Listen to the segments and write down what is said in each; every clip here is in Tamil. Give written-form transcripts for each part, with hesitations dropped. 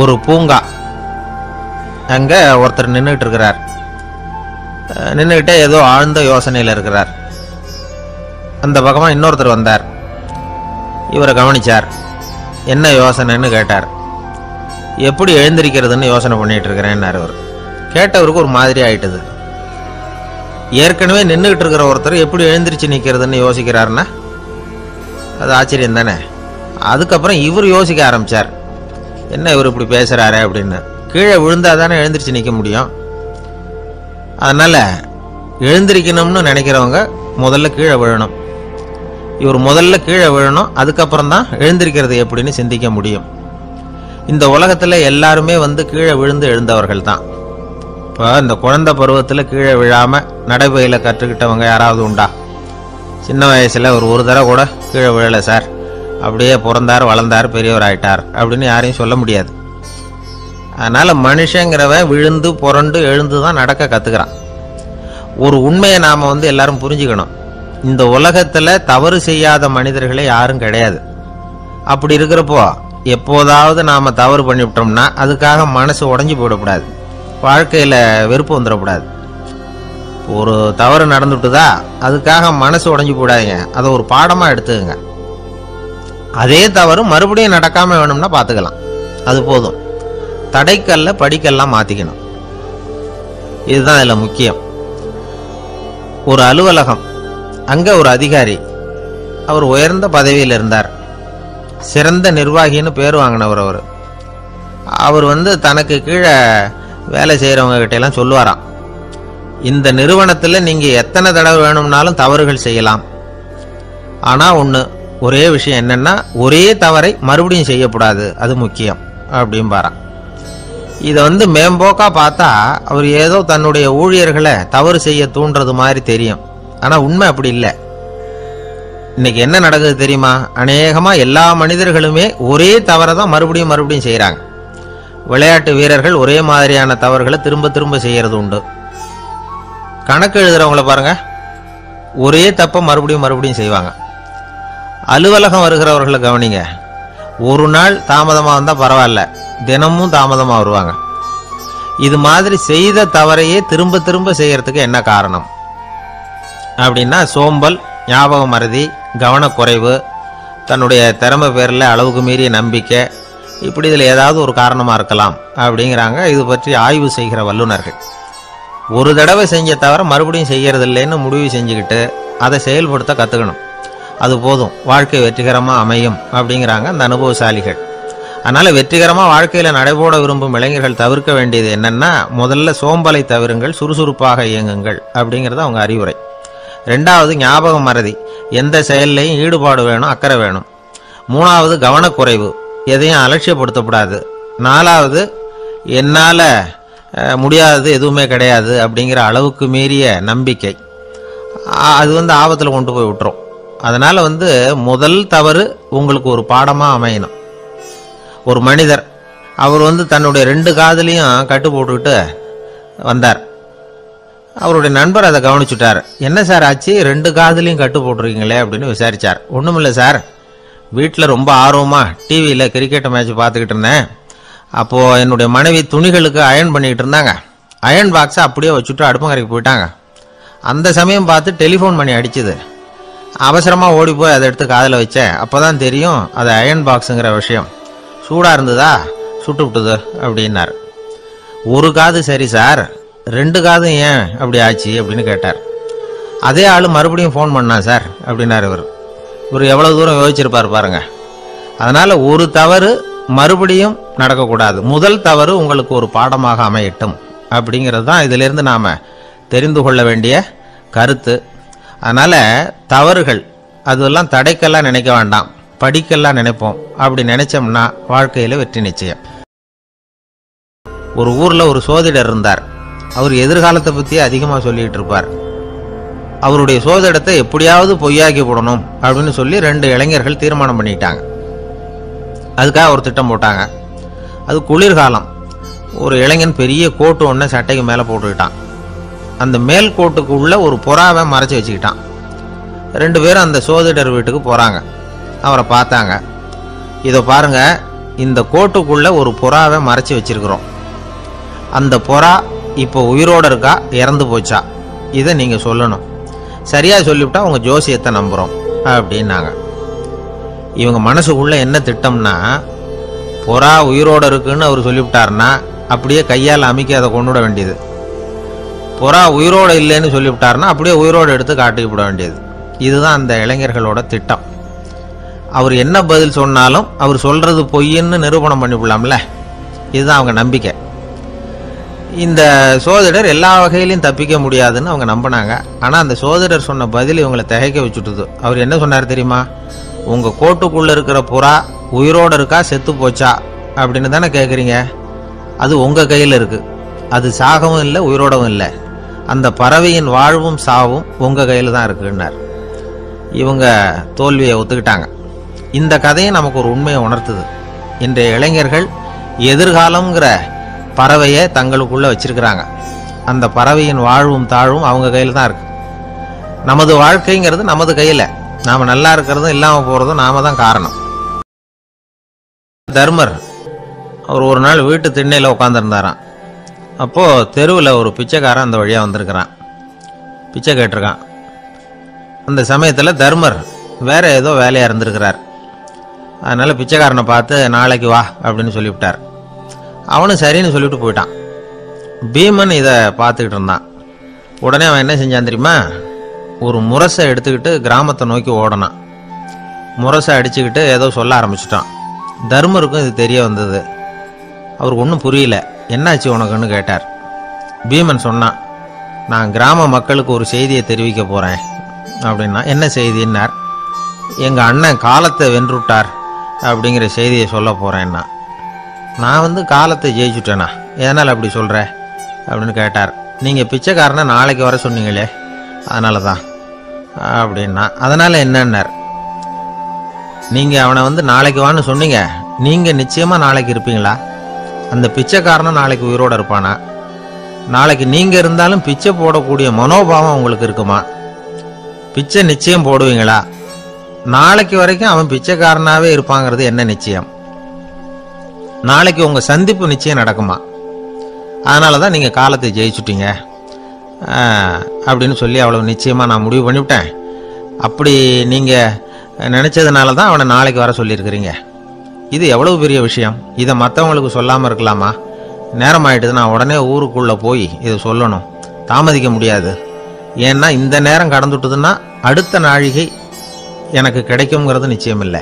ஒரு பூங்கா. அங்கே ஒருத்தர் நின்றுட்டு இருக்கிறார். நின்றுக்கிட்டே ஏதோ ஆழ்ந்த யோசனையில் இருக்கிறார். அந்த பக்கமாக இன்னொருத்தர் வந்தார். இவரை கவனிச்சார். என்ன யோசனைன்னு கேட்டார். எப்படி எழுந்திருக்கிறதுன்னு யோசனை பண்ணிட்டு இருக்கிறேன்னார். அவர் கேட்டவருக்கு ஒரு மாதிரி ஆயிட்டது. ஏற்கனவே நின்றுகிட்டு இருக்கிற ஒருத்தர் எப்படி எழுந்திரிச்சு நிற்கிறதுன்னு யோசிக்கிறாருன்னா அது ஆச்சரியம் தானே. அதுக்கப்புறம் இவர் யோசிக்க ஆரம்பித்தார். என்ன இவர் இப்படி பேசுகிறாரு அப்படின்னு. கீழே விழுந்தால் தானே எழுந்திரிச்சு நிற்க முடியும். அதனால் எழுந்திரிக்கணும்னு நினைக்கிறவங்க முதல்ல கீழே விழணும். இவர் முதல்ல கீழே விழணும், அதுக்கப்புறம் தான் எழுந்திருக்கிறது எப்படின்னு சிந்திக்க முடியும். இந்த உலகத்தில் எல்லாருமே கீழே விழுந்து எழுந்தவர்கள் தான். இப்போ இந்த குழந்தை பருவத்தில் கீழே விழாமல் நடைபயில கற்றுக்கிட்டவங்க யாராவது உண்டா? சின்ன வயசில் ஒரு தடவை கூட கீழே விழலை சார், அப்படியே பிறந்தார் வளர்ந்தார் பெரியவர் ஆயிட்டார் அப்படின்னு யாரையும் சொல்ல முடியாது. அதனால் மனுஷங்கிறவன் விழுந்து புரண்டு எழுந்து தான் நடக்க கற்றுக்கிறான். ஒரு உண்மையை நாம் எல்லாரும் புரிஞ்சுக்கணும். இந்த உலகத்தில் தவறு செய்யாத மனிதர்களே யாரும் கிடையாது. அப்படி இருக்கிறப்போ எப்போதாவது நாம் தவறு பண்ணிவிட்டோம்னா அதுக்காக மனசு உடஞ்சி போயிடக்கூடாது, வாழ்க்கையில் வெறுப்பு வந்துடக்கூடாது. ஒரு தவறு நடந்துட்டுதா அதுக்காக மனசு உடஞ்சி போடாதீங்க, அதை ஒரு பாடமாக எடுத்துக்கங்க. அதே தவறு மறுபடியும் நடக்காமல் வேணும்னா பார்த்துக்கலாம், அது போதும். தடைக்கல்ல படிக்கல்லாம் மாற்றிக்கணும், இதுதான் இதில் முக்கியம். ஒரு அலுவலகம், அங்கே ஒரு அதிகாரி, அவர் உயர்ந்த பதவியில் இருந்தார். சிறந்த நிர்வாகின்னு பேர் வாங்கினவர். அவர் தனக்கு கீழே வேலை செய்கிறவங்க கிட்டெல்லாம் சொல்லுவாராம், இந்த நிறுவனத்தில் நீங்கள் எத்தனை தடவை வேணும்னாலும் தவறுகள் செய்யலாம், ஆனால் ஒரே விஷயம் என்னென்னா ஒரே தவறை மறுபடியும் செய்யக்கூடாது, அது முக்கியம் அப்படின்பாராம். இதை மேம்போக்கா பார்த்தா அவர் ஏதோ தன்னுடைய ஊழியர்களை தவறு செய்ய தூண்டுறது மாதிரி தெரியும். ஆனால் உண்மை அப்படி இல்லை. இன்னைக்கு என்ன நடக்குது தெரியுமா? அநேகமாக எல்லா மனிதர்களுமே ஒரே தவறை தான் மறுபடியும் செய்கிறாங்க. விளையாட்டு வீரர்கள் ஒரே மாதிரியான தவறுகளை திரும்ப திரும்ப செய்கிறது உண்டு. கணக்கு எழுதுறவங்கள பாருங்க, ஒரே தப்பை மறுபடியும் செய்வாங்க. அலுவலகம் வருகிறவர்களை கவனிங்க, ஒரு நாள் தாமதமாக வந்தால் பரவாயில்ல, தினமும் தாமதமாக வருவாங்க. இது மாதிரி செய்த தவறையே திரும்ப திரும்ப செய்யறதுக்கு என்ன காரணம் அப்படின்னா சோம்பல், ஞாபக மறதி, கவனக்குறைவு, தன்னுடைய திறமை பேரில் அளவுக்கு மீறிய நம்பிக்கை, இப்படி இதில் ஏதாவது ஒரு காரணமாக இருக்கலாம் அப்படிங்கிறாங்க இது பற்றி ஆய்வு செய்கிற வல்லுநர்கள். ஒரு தடவை செஞ்ச தவிர மறுபடியும் செய்யறது இல்லைன்னு முடிவு செஞ்சுக்கிட்டு அதை செயல்படுத்த கற்றுக்கணும், அது போதும், வாழ்க்கை வெற்றிகரமாக அமையும் அப்படிங்கிறாங்க அந்த அனுபவசாலிகள். அதனால் வெற்றிகரமாக வாழ்க்கையில் நடைபோட விரும்பும் இளைஞர்கள் தவிர்க்க வேண்டியது என்னென்னா, முதல்ல சோம்பலை தவிருங்கள், சுறுசுறுப்பாக இயங்குங்கள் அப்படிங்கிறது அவங்க அறிவுரை. ரெண்டாவது ஞாபக மறதி, எந்த செயல்லையும் ஈடுபாடு வேணும், அக்கறை வேணும். மூணாவது கவனக்குறைவு, எதையும் அலட்சியப்படுத்தக்கூடாது. நாலாவது என்னால் முடியாதது எதுவுமே கிடையாது அப்படிங்கிற அளவுக்கு மீறிய நம்பிக்கை, அது ஆபத்தில் கொண்டு போய் விட்டுரும். அதனால் முதல் தவறு உங்களுக்கு ஒரு பாடமாக அமையணும். ஒரு மனிதர் அவர் தன்னுடைய 2 காதுலையும் கட்டு போட்டுக்கிட்டு வந்தார். அவருடைய நண்பர் அதை கவனிச்சுட்டார். என்ன சார் ஆச்சு, 2 காதுலையும் கட்டு போட்டுருக்கீங்களே அப்படின்னு விசாரித்தார். ஒன்றுமில்லை சார், வீட்டில் ரொம்ப ஆர்வமாக டிவியில் கிரிக்கெட் மேட்ச் பார்த்துக்கிட்டு இருந்தேன். அப்போது என்னுடைய மனைவி துணிகளுக்கு அயர்ன் பண்ணிக்கிட்டு இருந்தாங்க. அயர்ன் பாக்ஸை அப்படியே வச்சுட்டு அடுப்பங்கரைக்கு போயிட்டாங்க. அந்த சமயம் பார்த்து டெலிஃபோன் பண்ணி அடிச்சுது. அவசரமாக ஓடி போய் அதை எடுத்து காதில் வச்சேன். அப்போ தான் தெரியும் அது அயர்ன் பாக்ஸுங்கிற விஷயம். சூடாக இருந்ததா, சுட்டு விட்டுது அப்படின்னார். ஒரு காது சரி சார், 2 காதும் ஏன் அப்படி ஆச்சு அப்படின்னு கேட்டார். அதே ஆள் மறுபடியும் ஃபோன் பண்ணான் சார் அப்படின்னார். இவர் எவ்வளோ தூரம் யோசிச்சிருப்பார் பாருங்க. அதனால் ஒரு தவறு மறுபடியும் நடக்கக்கூடாது, முதல் தவறு உங்களுக்கு ஒரு பாடமாக அமையட்டும் அப்படிங்கிறது தான் இதிலிருந்து நாம் தெரிந்து கொள்ள வேண்டிய கருத்து. அதனால் தவறுகள் அதெல்லாம் தடைக்கெல்லாம் நினைக்க வேண்டாம், படிக்கெல்லாம் நினைப்போம். அப்படி நினைச்சோம்னா வாழ்க்கையில் வெற்றி நிச்சயம். ஒரு ஊரில் ஒரு சோதிடர் இருந்தார். அவர் எதிர்காலத்தை பற்றி அதிகமாக சொல்லிகிட்டு இருப்பார். அவருடைய சோதிடத்தை எப்படியாவது பொய்யாக்கி போடணும் அப்படின்னு சொல்லி 2 இளைஞர்கள் தீர்மானம் பண்ணிட்டாங்க. அதுக்காக ஒரு திட்டம் போட்டாங்க. அது குளிர்காலம். ஒரு இளைஞன் பெரிய கோட்டு ஒன்று சட்டைக்கு மேலே போட்டுக்கிட்டான். அந்த மேல் கோட்டுக்கு உள்ள ஒரு புறாவை மறைச்சி வச்சுக்கிட்டான். 2 பேரும் அந்த சோதிடர் வீட்டுக்கு போகிறாங்க. அவரை பார்த்தாங்க. இதை பாருங்க, இந்த கோட்டுக்குள்ள ஒரு புறாவை மறைச்சி வச்சிருக்கிறோம். அந்த புறா இப்போ உயிரோடு இருக்கா, இறந்து போச்சா, இதை நீங்கள் சொல்லணும். சரியாக சொல்லிவிட்டா உங்கள் ஜோசியத்தை நம்புகிறோம் அப்படின்னாங்க. இவங்க மனசுக்குள்ள என்ன திட்டம்னா, புறா உயிரோடு இருக்குன்னு அவர் சொல்லிவிட்டார்னா அப்படியே கையால் அமைக்க அதை கொண்டுவிட வேண்டியது. புறா உயிரோடு இல்லைன்னு சொல்லிவிட்டார்னா அப்படியே உயிரோடு எடுத்து காட்டிவிட வேண்டியது. இதுதான் அந்த இளைஞர்களோட திட்டம். அவர் என்ன பதில் சொன்னாலும் அவர் சொல்றது பொய்ன்னு நிரூபணம் பண்ணிவிடலாம்ல, இதுதான் அவங்க நம்பிக்கை. இந்த சோதிடர் எல்லா வகையிலையும் தப்பிக்க முடியாதுன்னு அவங்க நம்பினாங்க. ஆனால் அந்த சோதிடர் சொன்ன பதில் இவங்களை திகைக்க வச்சுட்டுது. அவர் என்ன சொன்னார் தெரியுமா? உங்கள் கோட்டுக்குள்ளே இருக்கிற புறா உயிரோடு இருக்கா செத்து போச்சா அப்படின்னு தானே கேட்குறீங்க. அது உங்கள் கையில் இருக்குது. அது சாகவும் இல்லை உயிரோடவும் இல்லை. அந்த பறவையின் வாழ்வும் சாவும் உங்கள் கையில் தான் இருக்குன்னார். இவங்க தோல்வியை ஒத்துக்கிட்டாங்க. இந்த கதையை நமக்கு ஒரு உண்மையை உணர்த்துது. இன்றைய இளைஞர்கள் எதிர்காலங்கிற பறவையை தங்களுக்குள்ளே வச்சிருக்கிறாங்க. அந்த பறவையின் வாழ்வும் தாழ்வும் அவங்க கையில் தான் இருக்கு. நமது வாழ்க்கைங்கிறது நமது கையில். நாம் நல்லா இருக்கிறதும் இல்லாமல் போகிறதும் நாம தான் காரணம். தர்மர் அவர் ஒரு நாள் வீட்டு திண்ணையில் உட்காந்துருந்தாராம். அப்போது தெருவில் ஒரு பிச்சைக்காரன் அந்த வழியாக வந்திருக்கிறான். பிச்சை கேட்டிருக்கான். அந்த சமயத்தில் தர்மர் வேற ஏதோ வேலையாக இருந்திருக்கிறார். அதனால் பிச்சைக்காரனை பார்த்து நாளைக்கு வா அப்படின்னு சொல்லிவிட்டார். அவனும் சரின்னு சொல்லிவிட்டு போயிட்டான். பீமன் இதை பார்த்துக்கிட்டு இருந்தான். உடனே அவன் என்ன செஞ்சான் தெரியுமா? ஒரு முரசை எடுத்துக்கிட்டு கிராமத்தை நோக்கி ஓடனான். முரசை அடிச்சுக்கிட்டு ஏதோ சொல்ல ஆரம்பிச்சிட்டான். தர்மருக்கும் இது தெரிய வந்தது. அவருக்கு ஒன்றும் புரியல. என்னாச்சு உனக்குன்னு கேட்டார். பீமன் சொன்னான், நான் கிராம மக்களுக்கு ஒரு செய்தியை தெரிவிக்க போகிறேன் அப்படின்னா. என்ன செய்தின்னார். எங்கள் அண்ணன் காலத்தை வென்றுட்டார் அப்படிங்கிற செய்தியை சொல்ல போகிறேன்னா. நான் காலத்தை ஜெயிச்சுட்டேனா, எதனால் அப்படி சொல்கிற அப்படின்னு கேட்டார். நீங்கள் பிச்சைக்காரனை நாளைக்கு வர சொன்னீங்களே, அதனால தான் அப்படின்னா. அதனால் என்னன்னார். நீங்கள் அவனை நாளைக்கு வான்னு சொன்னீங்க. நீங்கள் நிச்சயமாக நாளைக்கு இருப்பீங்களா? அந்த பிச்சைக்காரனை நாளைக்கு உயிரோடு இருப்பானா? நாளைக்கு நீங்கள் இருந்தாலும் பிச்சை போடக்கூடிய மனோபாவம் உங்களுக்கு இருக்குமா? பிச்சை நிச்சயம் போடுவீங்களா? நாளைக்கு வரைக்கும் அவன் பிச்சைக்காரனாகவே இருப்பாங்கிறது என்ன நிச்சயம்? நாளைக்கு உங்கள் சந்திப்பு நிச்சயம் நடக்குமா? அதனால தான் நீங்கள் காலத்தை ஜெயிச்சுட்டீங்க அப்படின்னு சொல்லி அவ்வளோ நிச்சயமாக நான் முடிவு பண்ணிவிட்டேன். அப்படி நீங்கள் நினச்சதுனால தான் அவனை நாளைக்கு வர சொல்லியிருக்கிறீங்க. இது எவ்வளவு பெரிய விஷயம். இதை மற்றவங்களுக்கு சொல்லாமல் இருக்கலாமா? நேரம் ஆகிட்டுது, நான் உடனே ஊருக்குள்ளே போய் இதை சொல்லணும். தாமதிக்க முடியாது. ஏன்னா இந்த நேரம் கடந்துட்டுதுன்னா அடுத்த நாழிகை எனக்கு கிடைக்குங்கிறது நிச்சயம் இல்லை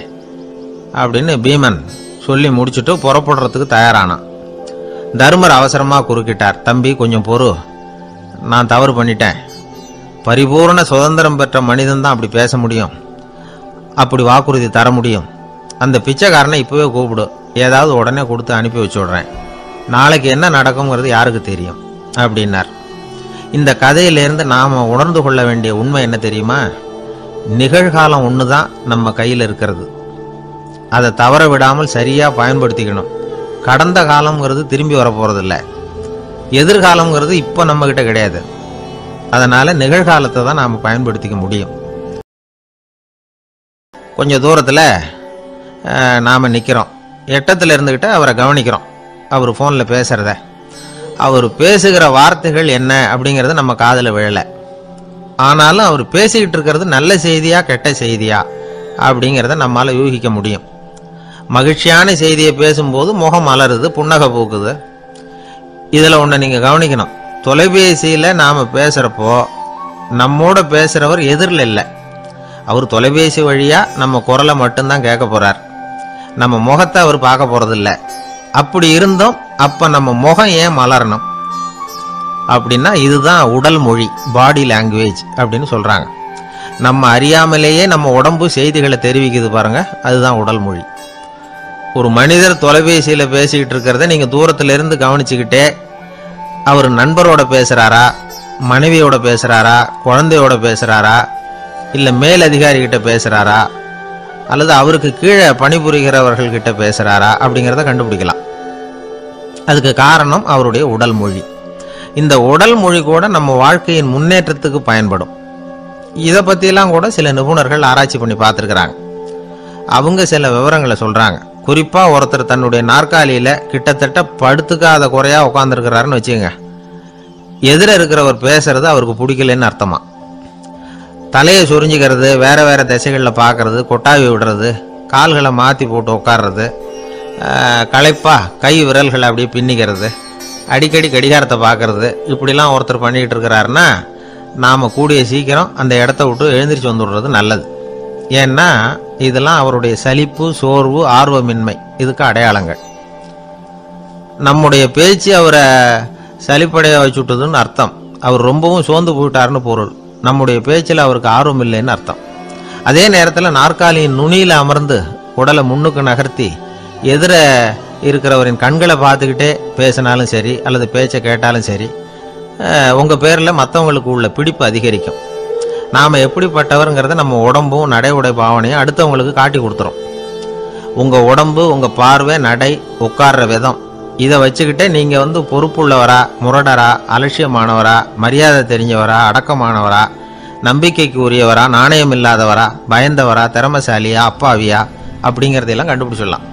அப்படின்னு பீமன் சொல்லி முடிச்சுட்டு புறப்படுறதுக்கு தயாரானான். தர்மர் அவசரமாக குறுக்கிட்டார். தம்பி கொஞ்சம் பொறு, நான் தவறு பண்ணிட்டேன். பரிபூர்ண சுதந்திரம் பெற்ற மனிதன் தான் அப்படி பேச முடியும், அப்படி வாக்குறுதி தர முடியும். அந்த பிச்சைக்காரனை இப்போவே கூப்பிடு, ஏதாவது உடனே கொடுத்து அனுப்பி வச்சு விட்றேன். நாளைக்கு என்ன நடக்குங்கிறது யாருக்கு தெரியும் அப்படின்னார். இந்த கதையிலேருந்து நாம் உணர்ந்து கொள்ள வேண்டிய உண்மை என்ன தெரியுமா? நிகழ்காலம் ஒன்று தான் நம்ம கையில் இருக்கிறது. அதை தவற விடாமல் சரியாக பயன்படுத்திக்கணும். கடந்த காலம்ங்கிறது திரும்பி வர போகிறதில்ல. எதிர்காலம்ங்கிறது இப்போ நம்மக்கிட்ட கிடையாது. அதனால் நிகழ்காலத்தை தான் நாம் பயன்படுத்திக்க முடியும். கொஞ்சம் தூரத்தில் நாம் நிற்கிறோம். எட்டத்தில் இருந்துக்கிட்டு அவரை கவனிக்கிறோம். அவர் ஃபோனில் பேசுகிறத. அவர் பேசுகிற வார்த்தைகள் என்ன அப்படிங்கிறது நம்ம காதில் விழலை. ஆனாலும் அவர் பேசிக்கிட்டு இருக்கிறது நல்ல செய்தியா கெட்ட செய்தியா அப்படிங்கிறத நம்மளால் யூகிக்க முடியும். மகிழ்ச்சியான செய்தியை பேசும்போது முகம் மலருது, புன்னகை பூக்குது. இதில் ஒன்று நீங்கள் கவனிக்கணும். தொலைபேசியில் நாம் பேசுகிறப்போ நம்மோட பேசுகிறவர் எதிரில் இல்லை. அவர் தொலைபேசி வழியாக நம்ம குரலை மட்டும்தான் கேட்க போகிறார். நம்ம முகத்தை அவர் பார்க்க போகிறதில்ல. அப்படி இருந்தோம் அப்போ நம்ம முகம் ஏன் மலரணும் அப்படின்னா இதுதான் உடல் மொழி, பாடி லாங்குவேஜ் அப்படின்னு சொல்கிறாங்க. நம்ம அறியாமலேயே நம்ம உடம்பு செய்திகளை தெரிவிக்குது பாருங்கள், அதுதான் உடல் மொழி. ஒரு மனிதர் தொலைபேசியில் பேசிக்கிட்டு இருக்கிறத நீங்கள் தூரத்திலிருந்து கவனிச்சுக்கிட்டே அவர் நண்பரோட பேசுகிறாரா, மனைவியோட பேசுகிறாரா, குழந்தையோட பேசுகிறாரா, இல்லை மேல் அதிகாரிகிட்ட பேசுகிறாரா, அல்லது அவருக்கு கீழே பணிபுரிகிறவர்கள்கிட்ட பேசுகிறாரா அப்படிங்கிறத கண்டுபிடிக்கலாம். அதுக்கு காரணம் அவருடைய உடல் மொழி. இந்த உடல் மொழி கூட நம்ம வாழ்க்கையின் முன்னேற்றத்துக்கு பயன்படும். இதை பற்றியெல்லாம் கூட சில நிபுணர்கள் ஆராய்ச்சி பண்ணி பார்த்துருக்குறாங்க. அவங்க சில விவரங்களை சொல்கிறாங்க. குறிப்பாக ஒருத்தர் தன்னுடைய நாற்காலியில் கிட்டத்தட்ட படுத்துக்காத குறையாக உட்காந்துருக்கிறாருன்னு வச்சுக்கோங்க, எதிர இருக்கிறவர் பேசுறது அவருக்கு பிடிக்கலன்னு அர்த்தமா. தலையை சொரிஞ்சிக்கிறது, வேற வேற திசைகளில் பார்க்கறது, கொட்டாவி விடுறது, கால்களை மாற்றி போட்டு உட்கார்றது, களைப்பா கை விரல்களை அப்படியே பின்னிக்கிறது, அடிக்கடி கடிகாரத்தை பார்க்கறது, இப்படிலாம் ஒருத்தர் பண்ணிக்கிட்டு இருக்கிறாருன்னா நாம் கூடிய சீக்கிரம் அந்த இடத்த விட்டு எழுந்திரிச்சு வந்துடுறது நல்லது. ஏன்னா இதெல்லாம் அவருடைய சலிப்பு, சோர்வு, ஆர்வமின்மை இதுக்கு அடையாளங்கள். நம்முடைய பேச்சு அவரை சலிப்படைய வச்சுட்டதுன்னு அர்த்தம். அவர் ரொம்பவும் சோர்ந்து போயிட்டாருன்னு பொருள். நம்முடைய பேச்சில் அவருக்கு ஆர்வம் இல்லைன்னு அர்த்தம். அதே நேரத்தில் நாற்காலியின் நுனியில் அமர்ந்து உடலை முன்னுக்கு நகர்த்தி எதிர இருக்கிறவரின் கண்களை பார்த்துக்கிட்டே பேசினாலும் சரி அல்லது பேச்சை கேட்டாலும் சரி, உங்கள் பேரில் மற்றவங்களுக்கு உள்ள பிடிப்பு அதிகரிக்கும். நாம் எப்படிப்பட்டவருங்கிறத நம்ம உடம்பும் நடை உடை பாவனையும் அடுத்தவங்களுக்கு காட்டி கொடுத்துரும். உங்கள் உடம்பு, உங்கள் பார்வை, நடை, உட்கார்ற விதம் இதை வச்சுக்கிட்டே நீங்கள் பொறுப்புள்ளவரா, முரடரா, அலட்சியமானவரா, மரியாதை தெரிஞ்சவரா, அடக்கமானவரா, நம்பிக்கைக்கு உரியவரா, நாணயம் இல்லாதவரா, பயந்தவரா, திறமைசாலியா, அப்பாவியா அப்படிங்கிறதையெல்லாம் கண்டுபிடிச்சிடலாம்.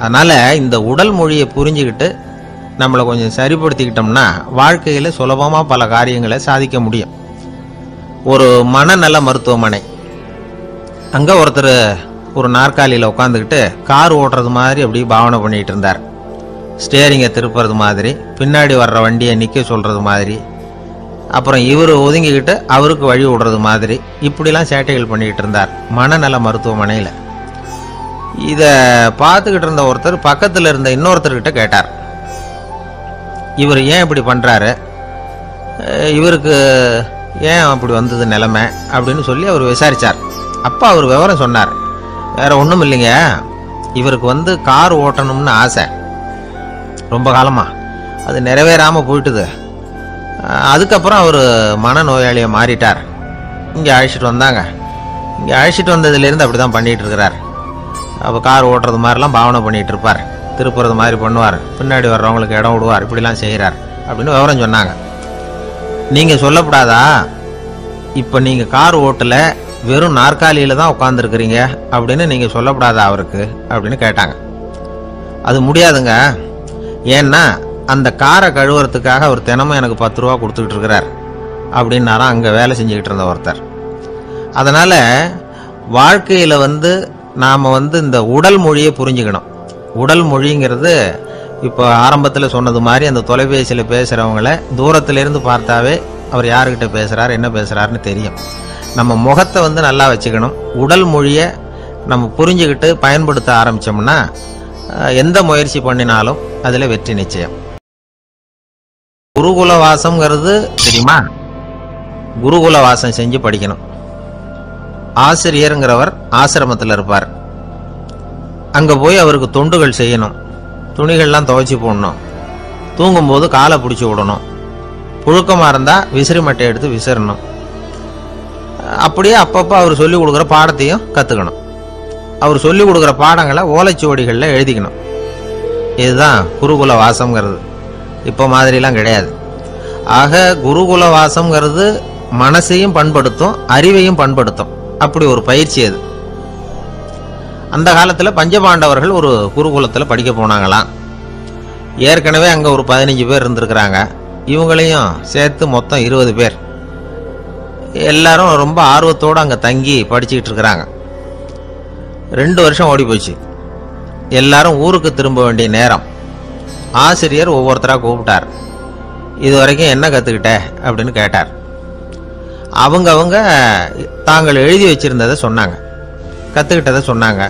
அதனால் இந்த உடல் மொழியை புரிஞ்சுக்கிட்டு நம்மளை கொஞ்சம் சரிப்படுத்திக்கிட்டோம்னா வாழ்க்கையில் சுலபமாக பல காரியங்களை சாதிக்க முடியும். ஒரு மனநல மருத்துவமனை, அங்கே ஒருத்தர் ஒரு நாற்காலியில் உட்காந்துக்கிட்டு கார் ஓட்டுறது மாதிரி அப்படி பாவனை பண்ணிகிட்டு இருந்தார். ஸ்டேரிங்கை திருப்புறது மாதிரி, பின்னாடி வர்ற வண்டியை நிற்க சொல்கிறது மாதிரி, அப்புறம் இவர் ஒதுங்கிக்கிட்டு அவருக்கு வழி விடுறது மாதிரி, இப்படிலாம் சேட்டைகள் பண்ணிக்கிட்டு இருந்தார் மனநல மருத்துவமனையில். இதை பார்த்துக்கிட்டு இருந்த ஒருத்தர் பக்கத்தில் இருந்த இன்னொருத்தர்கிட்ட கேட்டார், இவர் ஏன் இப்படி பண்ணுறாரு, இவருக்கு ஏன் அப்படி வந்தது நிலைமை அப்படின்னு சொல்லி அவர் விசாரித்தார். அப்போ அவர் விவரம் சொன்னார். வேறு ஒன்றும் இல்லைங்க, இவருக்கு கார் ஓட்டணும்னு ஆசை ரொம்ப காலமாக, அது நிறைவேறாமல் போயிட்டுது. அதுக்கப்புறம் அவர் மனநோயாளியை மாறிட்டார். இங்கே அழைச்சிட்டு வந்தாங்க. இங்கே அழைச்சிட்டு வந்ததுலேருந்து அப்படி தான் பண்ணிகிட்டு இருக்கிறார். அப்போ கார் ஓட்டுறது மாதிரிலாம் பாவனை பண்ணிகிட்டு இருப்பார், திருப்புறது மாதிரி பண்ணுவார், பின்னாடி வர்றவங்களுக்கு இடம் விடுவார், இப்படிலாம் செய்கிறார் அப்படின்னு விவரம் சொன்னாங்க. நீங்கள் சொல்லப்படாதா, இப்போ நீங்கள் கார் ஓட்டல வெறும் நாற்காலியில் தான் உட்காந்துருக்குறீங்க அப்படின்னு நீங்கள் சொல்லப்படாதா அவருக்கு அப்படின்னு கேட்டாங்க. அது முடியாதுங்க, ஏன்னா அந்த காரை கழுவுறதுக்காக அவர் தினமும் எனக்கு 10 ரூபா கொடுத்துக்கிட்டு இருக்கிறார் அப்படின்னாராம் அங்கே வேலை செஞ்சுக்கிட்டு இருந்த ஒருத்தர். அதனால் வாழ்க்கையில் நாம் இந்த உடல் மொழியை புரிஞ்சுக்கணும். உடல் மொழிங்கிறது இப்போ ஆரம்பத்தில் சொன்னது மாதிரி அந்த தொலைபேசியில் பேசுகிறவங்கள தூரத்திலேருந்து பார்த்தாவே அவர் யாருக்கிட்ட பேசுகிறார், என்ன பேசுகிறாருன்னு தெரியும். நம்ம முகத்தை நல்லா வச்சுக்கணும். உடல் மொழியை நம்ம புரிஞ்சுக்கிட்டு பயன்படுத்த ஆரம்பித்தோம்னா எந்த முயற்சி பண்ணினாலும் அதில் வெற்றி நிச்சயம். குருகுல வாசம்ங்கிறது தெரியுமா? குருகுல வாசம் செஞ்சு படிக்கணும். ஆசிரியருங்கிறவர் ஆசிரமத்தில் இருப்பார். அங்கே போய் அவருக்கு தொண்டுகள் செய்யணும். துணிகள்லாம் துவைச்சி போடணும். தூங்கும்போது காலை பிடிச்சி விடணும். புழுக்கமாக இருந்தால் விசிறி மட்டை எடுத்து விசிறணும். அப்படியே அப்பப்போ அவர் சொல்லிக் கொடுக்குற பாடத்தையும் கற்றுக்கணும். அவர் சொல்லிக் கொடுக்குற பாடங்களை ஓலைச்சுவடிகளில் எழுதிக்கணும். இதுதான் குருகுல வாசம்ங்கிறது. இப்போ மாதிரிலாம் கிடையாது. ஆக குருகுல வாசம்ங்கிறது மனசையும் பண்படுத்தும், அறிவையும் பண்படுத்தும். அப்படி ஒரு பயிற்சி அது. அந்த காலத்தில் பஞ்சபாண்டவர்கள் ஒரு குருகுலத்தில் படிக்க போனாங்களாம். ஏற்கனவே அங்கே ஒரு 15 பேர் இருந்திருக்கிறாங்க. இவங்களையும் சேர்த்து மொத்தம் 20 பேர். எல்லாரும் ரொம்ப ஆர்வத்தோடு அங்கே தங்கி படிச்சுக்கிட்டு இருக்கிறாங்க. 2 வருஷம் ஓடி போச்சு. எல்லாரும் ஊருக்கு திரும்ப வேண்டிய நேரம். ஆசிரியர் ஒவ்வொருத்தராக கூப்பிட்டார். இது வரைக்கும் என்ன கற்றுக்கிட்ட அப்படின்னு கேட்டார். அவங்க தாங்கள் எழுதி வச்சுருந்ததை சொன்னாங்க, கற்றுக்கிட்டதை சொன்னாங்க.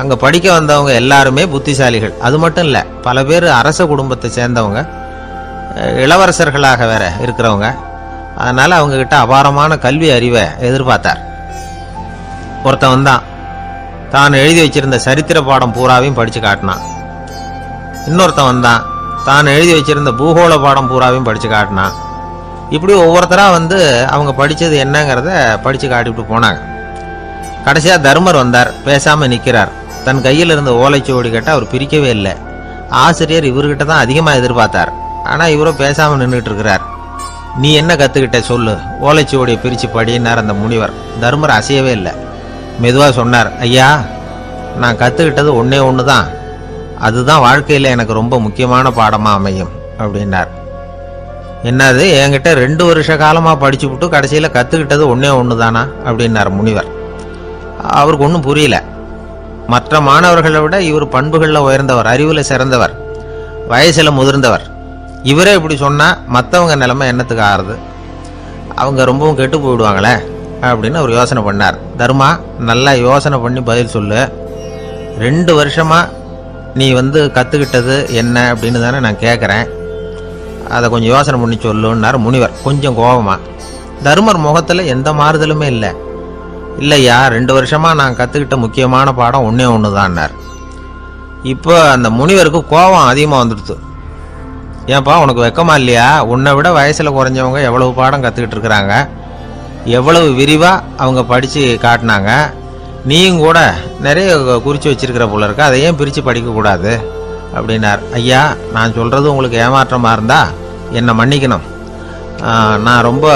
அங்கே படிக்க வந்தவங்க எல்லாருமே புத்திசாலிகள். அது மட்டும் இல்லை, பல பேர் அரச குடும்பத்தை சேர்ந்தவங்க, இளவரசர்களாக வேற இருக்கிறவங்க. அதனால் அவங்கக்கிட்ட அபாரமான கல்வி அறிவை எதிர்பார்த்தார். ஒருத்தன் தான் எழுதி வச்சிருந்த சரித்திர பாடம் பூராவையும் படித்து காட்டினான். இன்னொருத்தன் தான் எழுதி வச்சிருந்த பூகோள பாடம் பூராவையும் படித்து காட்டினான். இப்படி ஒவ்வொருத்தராக அவங்க படித்தது என்னங்கிறத படித்து காட்டிவிட்டு போனாங்க. கடைசியாக தர்மர் வந்தார். பேசாமல் நிற்கிறார். தன் கையில் இருந்த ஓலைச்சுவடி கேட்டால் அவர் பிரிக்கவே இல்லை. ஆசிரியர் இவர்கிட்ட தான் அதிகமாக எதிர்பார்த்தார். ஆனால் இவரும் பேசாமல் நின்றுட்டு இருக்கிறார். நீ என்ன கற்றுக்கிட்ட சொல்லு, ஓலைச்சுவடியை பிரித்து படினார் அந்த முனிவர். தர்மர் அசையவே இல்லை. மெதுவாக சொன்னார், ஐயா, நான் கற்றுக்கிட்டது ஒன்றே ஒன்று தான், அதுதான் வாழ்க்கையில் எனக்கு ரொம்ப முக்கியமான பாடமாக அமையும் அப்படின்னார். என்னது, என்கிட்ட 2 வருஷ காலமாக படிச்சு விட்டு கடைசியில் கற்றுக்கிட்டது ஒன்றே ஒன்று தானா அப்படின்னார் முனிவர். அவருக்கு ஒன்றும் புரியல. மற்ற மாணவர்களை விட இவர் பண்புகளில் உயர்ந்தவர், அறிவில் சிறந்தவர், வயசில் முதிர்ந்தவர். இவரே இப்படி சொன்னால் மற்றவங்க நிலைமை என்னத்துக்கு ஆறுது, அவங்க ரொம்பவும் கெட்டு போயிடுவாங்களே அப்படின்னு அவர் யோசனை பண்ணார். தர்மா, நல்லா யோசனை பண்ணி பதில் சொல்லு. 2 வருஷமாக நீ கற்றுக்கிட்டது என்ன அப்படின்னு தானே நான் கேட்குறேன், அதை கொஞ்சம் யோசனை பண்ணி சொல்லுன்னார் முனிவர் கொஞ்சம் கோபமாக. தர்மர் முகத்தில் எந்த மாறுதலுமே இல்லை. இல்லையா, 2 வருஷமாக நான் கற்றுக்கிட்ட முக்கியமான பாடம் ஒன்றே ஒன்று தான்னார். இப்போ அந்த முனிவருக்கு கோபம் அதிகமாக வந்துடுது. ஏன்பா, உனக்கு வெக்கமா இல்லையா? உன்னை விட வயசில் குறைஞ்சவங்க எவ்வளவு பாடம் கற்றுக்கிட்டு இருக்கிறாங்க, எவ்வளவு விரிவாக அவங்க படித்து காட்டினாங்க. நீயும் கூட நிறைய குறித்து வச்சிருக்கிற போல இருக்க, அதை ஏன் பிரித்து படிக்கக்கூடாது அப்படின்னார். ஐயா, நான் சொல்கிறது உங்களுக்கு ஏமாற்றமாக இருந்தால் என்னை மன்னிக்கணும். நான் ரொம்ப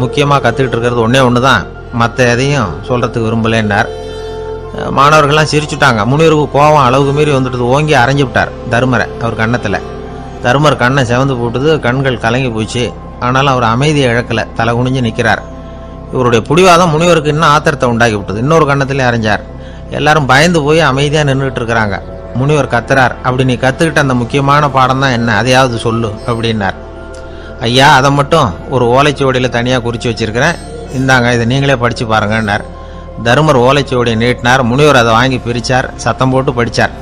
முக்கியமாக கற்றுக்கிட்டு இருக்கிறது ஒன்றே ஒன்று தான், மற்ற எதையும் சொல்கிறதுக்கு விரும்பலைன்னார். மாணவர்கள்லாம் சிரிச்சுட்டாங்க. முனிவருக்கு கோபம் அளவுக்கு மீறி வந்துட்டு ஓங்கி அரைஞ்சு விட்டார் தர்மரை அவர் கன்னத்தில். தர்மர் கண்ணை செவந்து போட்டுது, கண்கள் கலங்கி போச்சு. ஆனாலும் அவர் அமைதியை இழக்கலை, தலை குனிஞ்சு நிற்கிறார். இவருடைய புடிவாதம் முனிவருக்கு இன்னும் ஆத்திரத்தை உண்டாக்கி விட்டது. இன்னொரு கண்ணத்திலே அரைஞ்சார். எல்லாரும் பயந்து போய் அமைதியாக நின்றுட்டு இருக்கிறாங்க. முனிவர் கத்துறார், அப்படி நீ கற்றுக்கிட்ட அந்த முக்கியமான பாடம் தான் என்ன, அதையாவது சொல்லு அப்படின்னார். ஐயா, அதை மட்டும் ஒரு ஓலைச்சுவடியில் தனியாக குறித்து வச்சிருக்கிறேன், இந்தாங்க, இதை நீங்களே படித்து பாருங்கன்னார். தர்மர் ஓலைச்சுவடியை நீட்டினார். முனிவர் அதை வாங்கி பிரித்தார், சத்தம் போட்டு படித்தார்.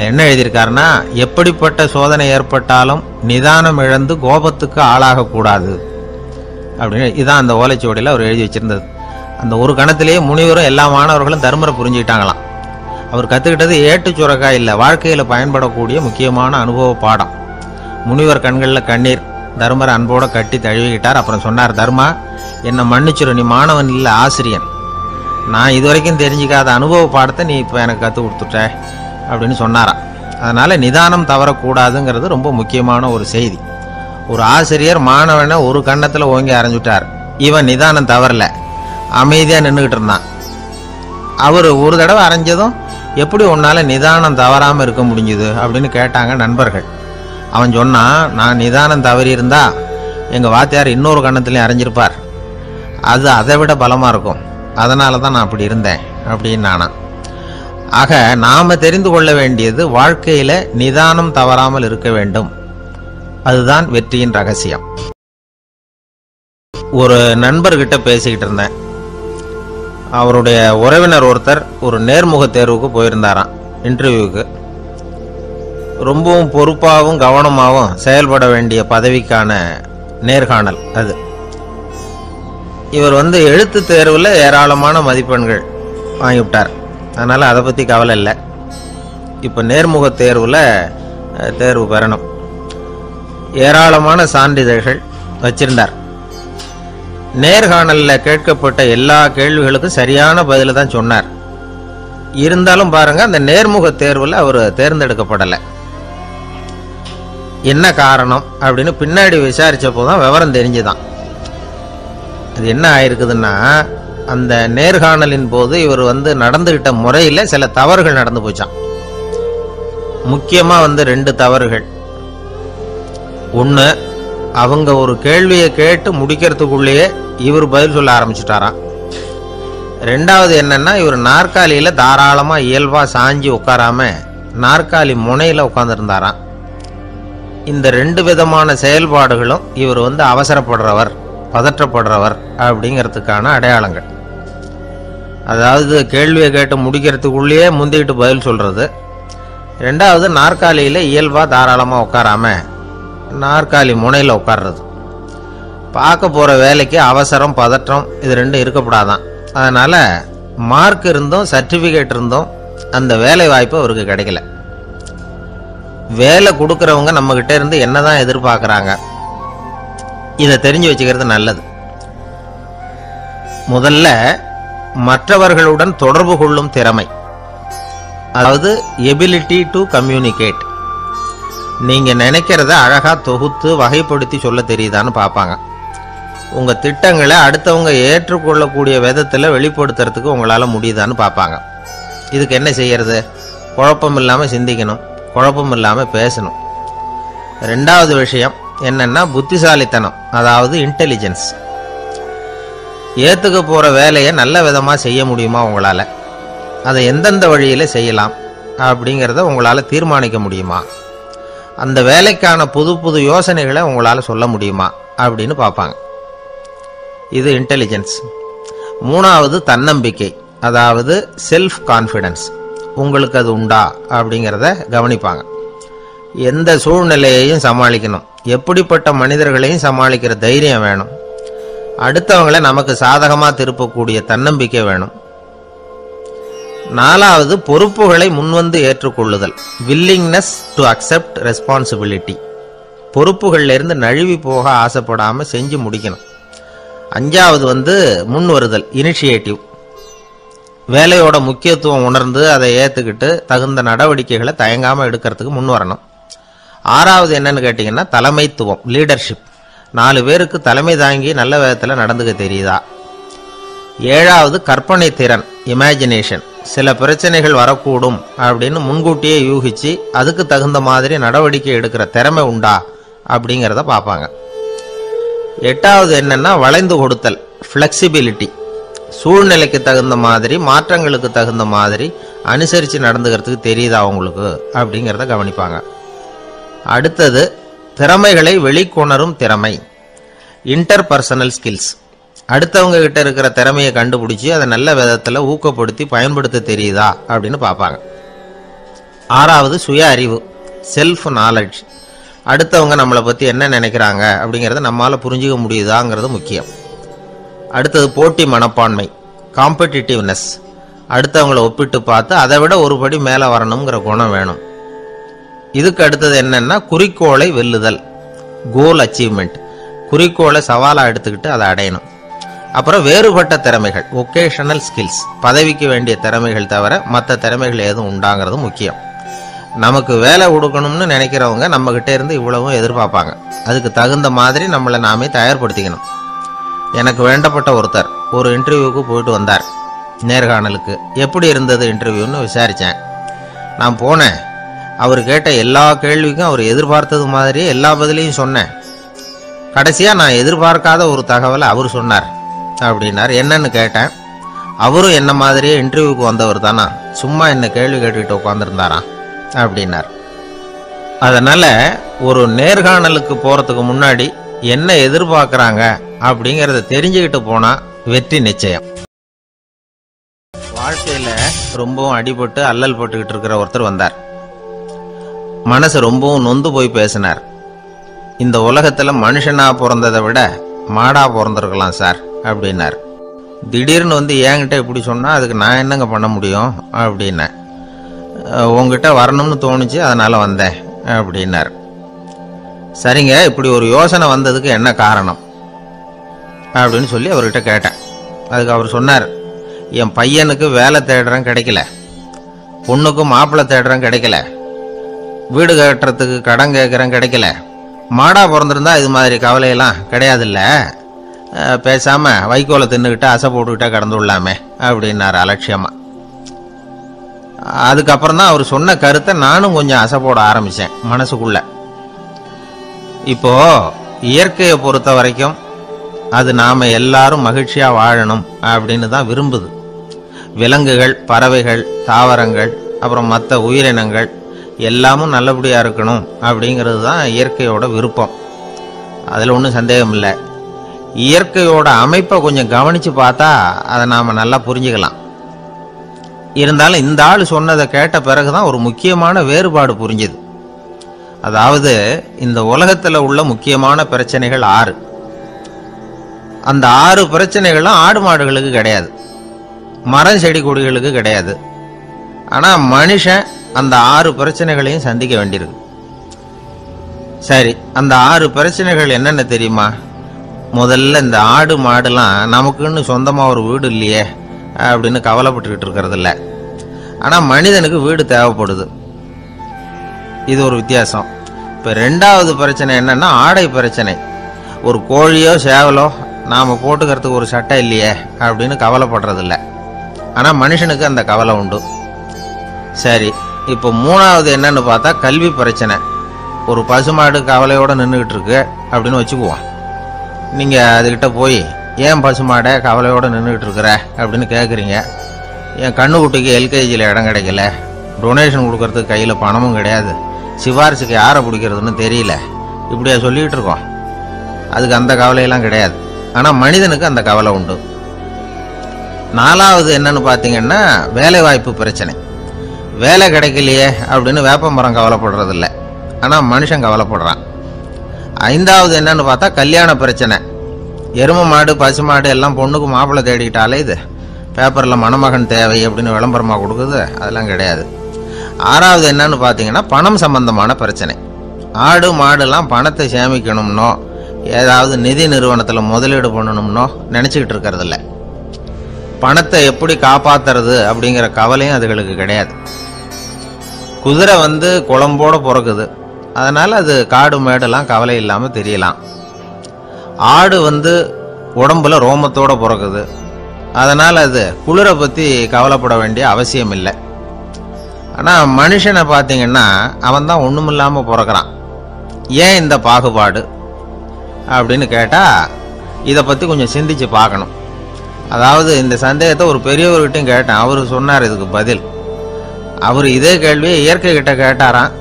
என்ன எழுதியிருக்காருன்னா, எப்படிப்பட்ட சோதனை ஏற்பட்டாலும் நிதானம் இழந்து கோபத்துக்கு ஆளாகக்கூடாது அப்படின்னு. இதான் அந்த ஓலைச்சுவடியில் அவர் எழுதி வச்சிருந்தது. அந்த ஒரு கணத்திலேயே முனிவரும் எல்லா மாணவர்களும் தர்மரை புரிஞ்சுக்கிட்டாங்களாம். அவர் கற்றுக்கிட்டது ஏட்டு சுரக்காய் இல்லை, வாழ்க்கையில் பயன்படக்கூடிய முக்கியமான அனுபவ பாடம். முனிவர் கண்களில் கண்ணீர். தர்மரை அன்போடு கட்டி தழுவிக்கிட்டார். அப்புறம் சொன்னார், தர்மா, என்னை மன்னிச்சிரு, நீ மாணவன் இல்லை, ஆசிரியன். நான் இதுவரைக்கும் தெரிஞ்சிக்காத அனுபவ பாடத்தை நீ இப்போ எனக்கு கற்றுக் கொடுத்துட்ட அப்படின்னு சொன்னாராம். அதனால் நிதானம் தவறக்கூடாதுங்கிறது ரொம்ப முக்கியமான ஒரு செய்தி. ஒரு ஆசிரியர் மாணவனை ஒரு கன்னத்தில் ஓங்கி அரைஞ்சுட்டார். இவன் நிதானம் தவறல, அமைதியாக நின்றுக்கிட்டு இருந்தான். அவர் ஒரு தடவை அரைஞ்சதும் எப்படி உன்னால் நிதானம் தவறாமல் இருக்க முடிஞ்சுது அப்படின்னு கேட்டாங்க நண்பர்கள். அவன் சொன்னான், நான் நிதானம் தவறி இருந்தா எங்கள் வாத்தியார் இன்னொரு கன்னத்துலேயும் அரைஞ்சிருப்பார், அது அதை விட பலமாக இருக்கும், அதனால தான் நான் அப்படி இருந்தேன் அப்படின்னு நானான். ஆக நாம் தெரிந்து கொள்ள வேண்டியது, வாழ்க்கையில் நிதானம் தவறாமல் இருக்க வேண்டும், அதுதான் வெற்றியின் ரகசியம். ஒரு நண்பர்கிட்ட பேசிக்கிட்டு இருந்தேன். அவருடைய உறவினர் ஒருத்தர் ஒரு நேர்முக தேர்வுக்கு போயிருந்தாராம், இன்டர்வியூக்கு. ரொம்பவும் பொறுப்பாகவும் கவனமாகவும் செயல்பட வேண்டிய பதவிக்கான நேர்காணல் அது. இவர் எழுத்து தேர்வில் ஏராளமான மதிப்பெண்கள் வாங்கிவிட்டார். அதனால் அதை பற்றி கவலை இல்லை. இப்போ நேர்முக தேர்வில் தேர்வு பெறணும். ஏராளமான சான்றிதழ்கள் வச்சிருந்தார். நேர்காணலில் கேட்கப்பட்ட எல்லா கேள்விகளுக்கும் சரியான பதில் தான் சொன்னார். இருந்தாலும் பாருங்க, அந்த நேர்முக தேர்வில் அவர் தேர்ந்தெடுக்கப்படலை. என்ன காரணம் அப்படின்னு பின்னாடி விசாரிச்சப்போ தான் விவரம் தெரிஞ்சுதான். அது என்ன ஆயிருக்குதுன்னா, அந்த நேர்காணலின் போது இவர் நடந்துகிட்ட முறையில் சில தவறுகள் நடந்து போச்சான். முக்கியமாக 2 தவறுகள். ஒன்று, அவங்க ஒரு கேள்வியை கேட்டு முடிக்கிறதுக்குள்ளேயே இவர் பதில் சொல்ல ஆரம்பிச்சுட்டாராம். 2வது என்னன்னா, இவர் நாற்காலியில் தாராளமாக இயல்பாக சாஞ்சி உட்காராம நாற்காலி முனையில் உட்காந்துருந்தாராம். இந்த 2 விதமான செயல்பாடுகளும் இவர் அவசரப்படுறவர், பதற்றப்படுறவர் அப்படிங்கிறதுக்கான அடையாளங்கள். அதாவது கேள்வியை கேட்டு முடிக்கிறதுக்குள்ளேயே முந்திக்கிட்டு பதில் சொல்கிறது. 2வது, நாற்காலியில் இயல்பாக தாராளமாக உட்காராம நாற்காலி முனையில் உட்கார்றது. பார்க்க போகிற வேலைக்கு அவசரம், பதற்றம் இது 2 இருக்கப்படாதான். அதனால் மார்க் இருந்தும் சர்டிஃபிகேட் இருந்தும் அந்த வேலை வாய்ப்பு அவருக்கு கிடைக்கல. வேலை கொடுக்குறவங்க நம்மக்கிட்ட இருந்து என்ன தான் எதிர்பார்க்குறாங்க, இதை தெரிஞ்சு வச்சுக்கிறது நல்லது. முதல்ல, மற்றவர்களுடன் தொடர்பு கொள்ளும் திறமை, அதாவது எபிலிட்டி டு கம்யூனிகேட். நீங்கள் நினைக்கிறத அழகாக தொகுத்து வகைப்படுத்தி சொல்ல தெரியுதான்னு பார்ப்பாங்க. உங்கள் திட்டங்களை அடுத்தவங்க ஏற்றுக்கொள்ளக்கூடிய விதத்தில் வெளிப்படுத்துறதுக்கு உங்களால் முடியுதான்னு பார்ப்பாங்க. இதுக்கு என்ன செய்யறது? குழப்பம் இல்லாமல் சிந்திக்கணும், குழப்பம் இல்லாமல் பேசணும். ரெண்டாவது விஷயம் என்னன்னா புத்திசாலித்தனம், அதாவது இன்டெலிஜென்ஸ். ஏற்றுக்க போகிற வேலையை நல்ல விதமாக செய்ய முடியுமா உங்களால்? அதை எந்தெந்த வழியில் செய்யலாம் அப்படிங்கிறத உங்களால் தீர்மானிக்க முடியுமா? அந்த வேலைக்கான புது புது யோசனைகளை உங்களால் சொல்ல முடியுமா அப்படின்னு பார்ப்பாங்க. இது இன்டெலிஜென்ஸ். மூணாவது தன்னம்பிக்கை, அதாவது செல்ஃப் கான்ஃபிடன்ஸ். உங்களுக்கு அது உண்டா அப்படிங்கிறத கவனிப்பாங்க. எந்த சூழ்நிலையையும் சமாளிக்கணும், எப்படிப்பட்ட மனிதர்களையும் சமாளிக்கிற தைரியம் வேணும், அடுத்தவங்களை நமக்கு சாதகமாக திருப்பக்கூடிய தன்னம்பிக்கை வேணும். நாலாவது பொறுப்புகளை முன்வந்து ஏற்றுக்கொள்ளுதல், வில்லிங்னஸ் டு அக்செப்ட் ரெஸ்பான்சிபிலிட்டி. பொறுப்புகள்ல இருந்து நழுவி போக ஆசைப்படாம செஞ்சு முடிக்கணும். அஞ்சாவது முன் வருதல், இனிஷியேட்டிவ். வேலையோட முக்கியத்துவம் உணர்ந்து அதை ஏற்றுக்கிட்டு தகுந்த நடவடிக்கைகளை தயங்காமல் எடுக்கிறதுக்கு முன் வரணும். ஆறாவது என்னன்னு கேட்டிங்கன்னா தலைமைத்துவம், லீடர்ஷிப். 4 பேருக்கு தலைமை தாங்கி நல்ல விதத்தில் நடந்துக்க தெரியுதா? ஏழாவது கற்பனை திறன், இமேஜினேஷன். சில பிரச்சனைகள் வரக்கூடும் அப்படின்னு முன்கூட்டியே யூகிச்சு அதுக்கு தகுந்த மாதிரி நடவடிக்கை எடுக்கிற திறமை உண்டா அப்படிங்கிறத பார்ப்பாங்க. எட்டாவது என்னன்னா வளைந்து கொடுத்தல், ஃப்ளெக்சிபிலிட்டி. சூழ்நிலைக்கு தகுந்த மாதிரி, மாற்றங்களுக்கு தகுந்த மாதிரி அனுசரித்து நடந்துக்கிறதுக்கு தெரியுதா அவங்களுக்கு அப்படிங்கிறத கவனிப்பாங்க. அடுத்தது திறமைகளை வெளிக்கொணரும் திறமை, இன்டர்பர்சனல் ஸ்கில்ஸ். அடுத்தவங்க கிட்ட இருக்கிற திறமையை கண்டுபிடிச்சி அதை நல்ல விதத்தில் ஊக்கப்படுத்தி பயன்படுத்த தெரியுதா அப்படின்னு பார்ப்பாங்க. ஆறாவது சுய அறிவு, செல்ஃப் நாலேஜ். அடுத்தவங்க நம்மளை பற்றி என்ன நினைக்கிறாங்க அப்படிங்கிறத நம்மளால் புரிஞ்சிக்க முடியுதாங்கிறது முக்கியம். அடுத்தது போட்டி மனப்பான்மை, காம்படிட்டிவ்னஸ். அடுத்தவங்களை ஒப்பிட்டு பார்த்து அதை விட ஒரு படி மேலே வரணுங்கிற குணம் வேணும். இதுக்கு அடுத்தது என்னன்னா குறிக்கோளை வெல்லுதல், கோல் அச்சீவ்மெண்ட். குறிக்கோளை சவாலாக எடுத்துக்கிட்டு அதை அடையணும். அப்புறம் வேறுபட்ட திறமைகள், ஒகேஷனல் ஸ்கில்ஸ். பதவிக்கு வேண்டிய திறமைகள் தவிர மற்ற திறமைகள் எதுவும் உண்டாங்கிறது முக்கியம். நமக்கு வேலை கொடுக்கணும்னு நினைக்கிறவங்க நம்மகிட்ட இருந்து இவ்வளவும் எதிர்பார்ப்பாங்க. அதுக்கு தகுந்த மாதிரி நம்மளை நாமே தயார்படுத்திக்கணும். எனக்கு வேண்டப்பட்ட ஒருத்தர் ஒரு இன்டர்வியூவுக்கு போயிட்டு வந்தார், நேர்காணலுக்கு. எப்படி இருந்தது இன்டர்வியூன்னு விசாரித்தேன். நான் போனேன். அவர் கேட்ட எல்லா கேள்விக்கும் அவர் எதிர்பார்த்தது மாதிரியே எல்லா பதிலையும் சொன்னேன். கடைசியாக நான் எதிர்பார்க்காத ஒரு தகவலை அவர் சொன்னார் அப்படின்னார். என்னன்னு கேட்டேன். அவரும் என்ன மாதிரியே இன்டர்வியூக்கு வந்தவர் தானா, சும்மா என்ன கேள்வி கேட்டுக்கிட்டு உட்காந்துருந்தாராம் அப்படின்னார். அதனால ஒரு நேர்காணலுக்கு போறதுக்கு முன்னாடி என்ன எதிர்பார்க்குறாங்க அப்படிங்கிறத தெரிஞ்சுக்கிட்டு போனா வெற்றி நிச்சயம். வாழ்க்கையில ரொம்பவும் அடிபட்டு அல்லல் போட்டுக்கிட்டு இருக்கிற ஒருத்தர் வந்தார். மனசு ரொம்பவும் நொந்து போய் பேசினார். இந்த உலகத்துல மனுஷனா பிறந்ததை விட மாடா பிறந்திருக்கலாம் சார் அப்படின்னார். திடீர்னு என்கிட்ட இப்படி சொன்னா அதுக்கு நான் என்னங்க பண்ண முடியும் அப்படின்னேன். உங்ககிட்ட வரணும்னு தோணுச்சு, அதனால வந்தேன் அப்படின்னார். சரிங்க, இப்படி ஒரு யோசனை வந்ததுக்கு என்ன காரணம் அப்படின்னு சொல்லி அவர்கிட்ட கேட்டேன். அதுக்கு அவர் சொன்னார், என் பையனுக்கு வேலை தேடுறேன் கிடைக்கல, பொண்ணுக்கு மாப்பிள்ளை தேடுறேன் கிடைக்கல, வீடு கட்டுறதுக்கு கடன் கேட்குறேன் கிடைக்கல. மாடா பிறந்திருந்தா இது மாதிரி கவலையெல்லாம் கிடையாதுல்ல, பேசாம வைக்கோலை தின்னுக்கிட்டு அசை போட்டுக்கிட்டே கடந்து விடலாமே அப்படின்னாரு அலட்சியமா. அதுக்கப்புறம் தான் அவர் சொன்ன கருத்தை நானும் கொஞ்சம் அசை போட ஆரம்பிச்சேன் மனசுக்குள்ள. இப்போ இயற்கையை பொறுத்த வரைக்கும் அது நாம எல்லாரும் மகிழ்ச்சியா வாழணும் அப்படின்னு தான் விரும்புது. விலங்குகள், பறவைகள், தாவரங்கள், அப்புறம் மற்ற உயிரினங்கள் எல்லாமும் நல்லபடியா இருக்கணும் அப்படிங்கிறது தான் இயற்கையோட விருப்பம். அதில் ஒன்றும் சந்தேகம் இல்லை. இயற்கையோட அமைப்பை கொஞ்சம் கவனிச்சு பார்த்தா அதை நாம நல்லா புரிஞ்சுக்கலாம். இருந்தாலும் இந்த ஆள் சொன்னதை கேட்ட பிறகுதான் ஒரு முக்கியமான வேறுபாடு புரிஞ்சுது. அதாவது இந்த உலகத்துல உள்ள முக்கியமான பிரச்சனைகள் 6. அந்த 6 பிரச்சனைகளும் ஆடு மாடுகளுக்கு கிடையாது, மரம் செடி கொடிகளுக்கு கிடையாது. ஆனா மனுஷன் அந்த 6 பிரச்சனைகளையும் சந்திக்க வேண்டியிருக்கு. சரி, அந்த 6 பிரச்சனைகள் என்னென்ன தெரியுமா? முதல்ல இந்த ஆடு மாடுலாம் நமக்குன்னு சொந்தமா ஒரு வீடு இல்லையே அப்படின்னு கவலைப்பட்டுக்கிட்டு இருக்கிறது இல்லை. ஆனா மனிதனுக்கு வீடு தேவைப்படுது. இது ஒரு வித்தியாசம். இப்ப 2வது பிரச்சனை என்னன்னா ஆடை பிரச்சனை. ஒரு கோழியோ சேவலோ நாம போட்டுக்கிறதுக்கு ஒரு சட்டை இல்லையே அப்படின்னு கவலைப்படுறது இல்லை. ஆனா மனுஷனுக்கு அந்த கவலை உண்டு. சரி, இப்போ மூணாவது என்னன்னு பார்த்தா கல்வி பிரச்சனை. ஒரு பசுமாடு கவலையோடு நின்றுக்கிட்டு இருக்கு அப்படின்னு வச்சுக்குவோம். நீங்கள் அதுக்கிட்ட போய் ஏன் பசுமாடை கவலையோடு நின்றுக்கிட்டு இருக்கிற அப்படின்னு கேட்குறீங்க. என் கண்ணுக்குட்டிக்கு எல்கேஜியில் இடம் கிடைக்கல, டொனேஷன் கொடுக்கறதுக்கு கையில் பணமும் கிடையாது, சிபாரிசுக்கு யாரை பிடிக்கிறதுன்னு தெரியல, இப்படியா சொல்லிக்கிட்டு இருக்கோம். அதுக்கு அந்த கவலையெல்லாம் கிடையாது. ஆனால் மனிதனுக்கு அந்த கவலை உண்டு. நாலாவது என்னன்னு பார்த்தீங்கன்னா வேலை வாய்ப்பு பிரச்சனை. வேலை கிடைக்கலையே அப்படின்னு வேப்ப மரம் கவலைப்படுறதில்ல, ஆனால் மனுஷன் கவலைப்படுறான். ஐந்தாவது என்னன்னு பார்த்தா கல்யாண பிரச்சனை. எருமை மாடு பசுமாடு எல்லாம் பொண்ணுக்கு மாப்பிள்ளை தேடிக்கிட்டாலே இது பேப்பரில் மணமகன் தேவை அப்படின்னு விளம்பரமாக கொடுக்குது, அதெல்லாம் கிடையாது. ஆறாவது என்னன்னு பார்த்தீங்கன்னா பணம் சம்பந்தமான பிரச்சனை. ஆடு மாடுலாம் பணத்தை சேமிக்கணும்னோ ஏதாவது நிதி நிறுவனத்தில் முதலீடு பண்ணணும்னோ நினச்சிக்கிட்டு இருக்கிறதில்ல. பணத்தை எப்படி காப்பாற்றுறது அப்படிங்கிற கவலையும் அதுகளுக்கு கிடையாது. குதிரை குளம்போடு பிறக்குது, அதனால் அது காடு மேடெல்லாம் கவலை இல்லாமல் தெரியலாம். ஆடு உடம்புல ரோமத்தோடு பிறக்குது, அதனால் அது குளிரை பற்றி கவலைப்பட வேண்டிய அவசியம் இல்லை. ஆனால் மனுஷனை பார்த்தீங்கன்னா அவன் தான் ஒன்றுமில்லாமல் பிறக்கிறான். ஏன் இந்த பாகுபாடு அப்படின்னு கேட்டால் இதை பற்றி கொஞ்சம் சிந்திச்சு பார்க்கணும். அதாவது இந்த சந்தேகத்தை ஒரு பெரியவர்கிட்டையும் கேட்டேன், அவர் சொன்னார் இதுக்கு பதில். அவர் இதே கேள்வியை இயற்கை கிட்ட கேட்டாராம்.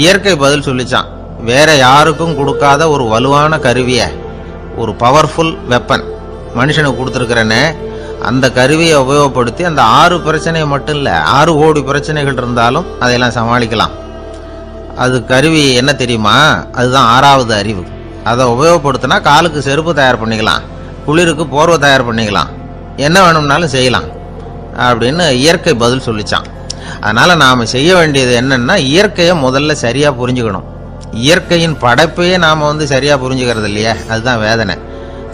இயற்கை பதில் சொல்லிச்சான், வேற யாருக்கும் கொடுக்காத ஒரு வலுவான கருவியை, ஒரு பவர்ஃபுல் வெப்பன் மனுஷனுக்கு கொடுத்துருக்கிறேன்னு, அந்த கருவியை உபயோகப்படுத்தி அந்த 6 பிரச்சனையை மட்டும் இல்லை 6 கோடி பிரச்சனைகள் இருந்தாலும் அதையெல்லாம் சமாளிக்கலாம். அது கருவி என்ன தெரியுமா? அதுதான் 6வது அறிவு. அதை உபயோகப்படுத்தினா காலுக்கு செருப்பு தயார் பண்ணிக்கலாம், குளிருக்கு போர்வை தயார் பண்ணிக்கலாம், என்ன வேணும்னாலும் செய்யலாம் அப்படின்னு இயற்கை பதில் சொல்லிச்சான். அதனால் நாம் செய்ய வேண்டியது என்னன்னா இயற்கையை முதல்ல சரியாக புரிஞ்சுக்கணும். இயற்கையின் படைப்பையே நாம் சரியாக புரிஞ்சுக்கிறது இல்லையே, அதுதான் வேதனை.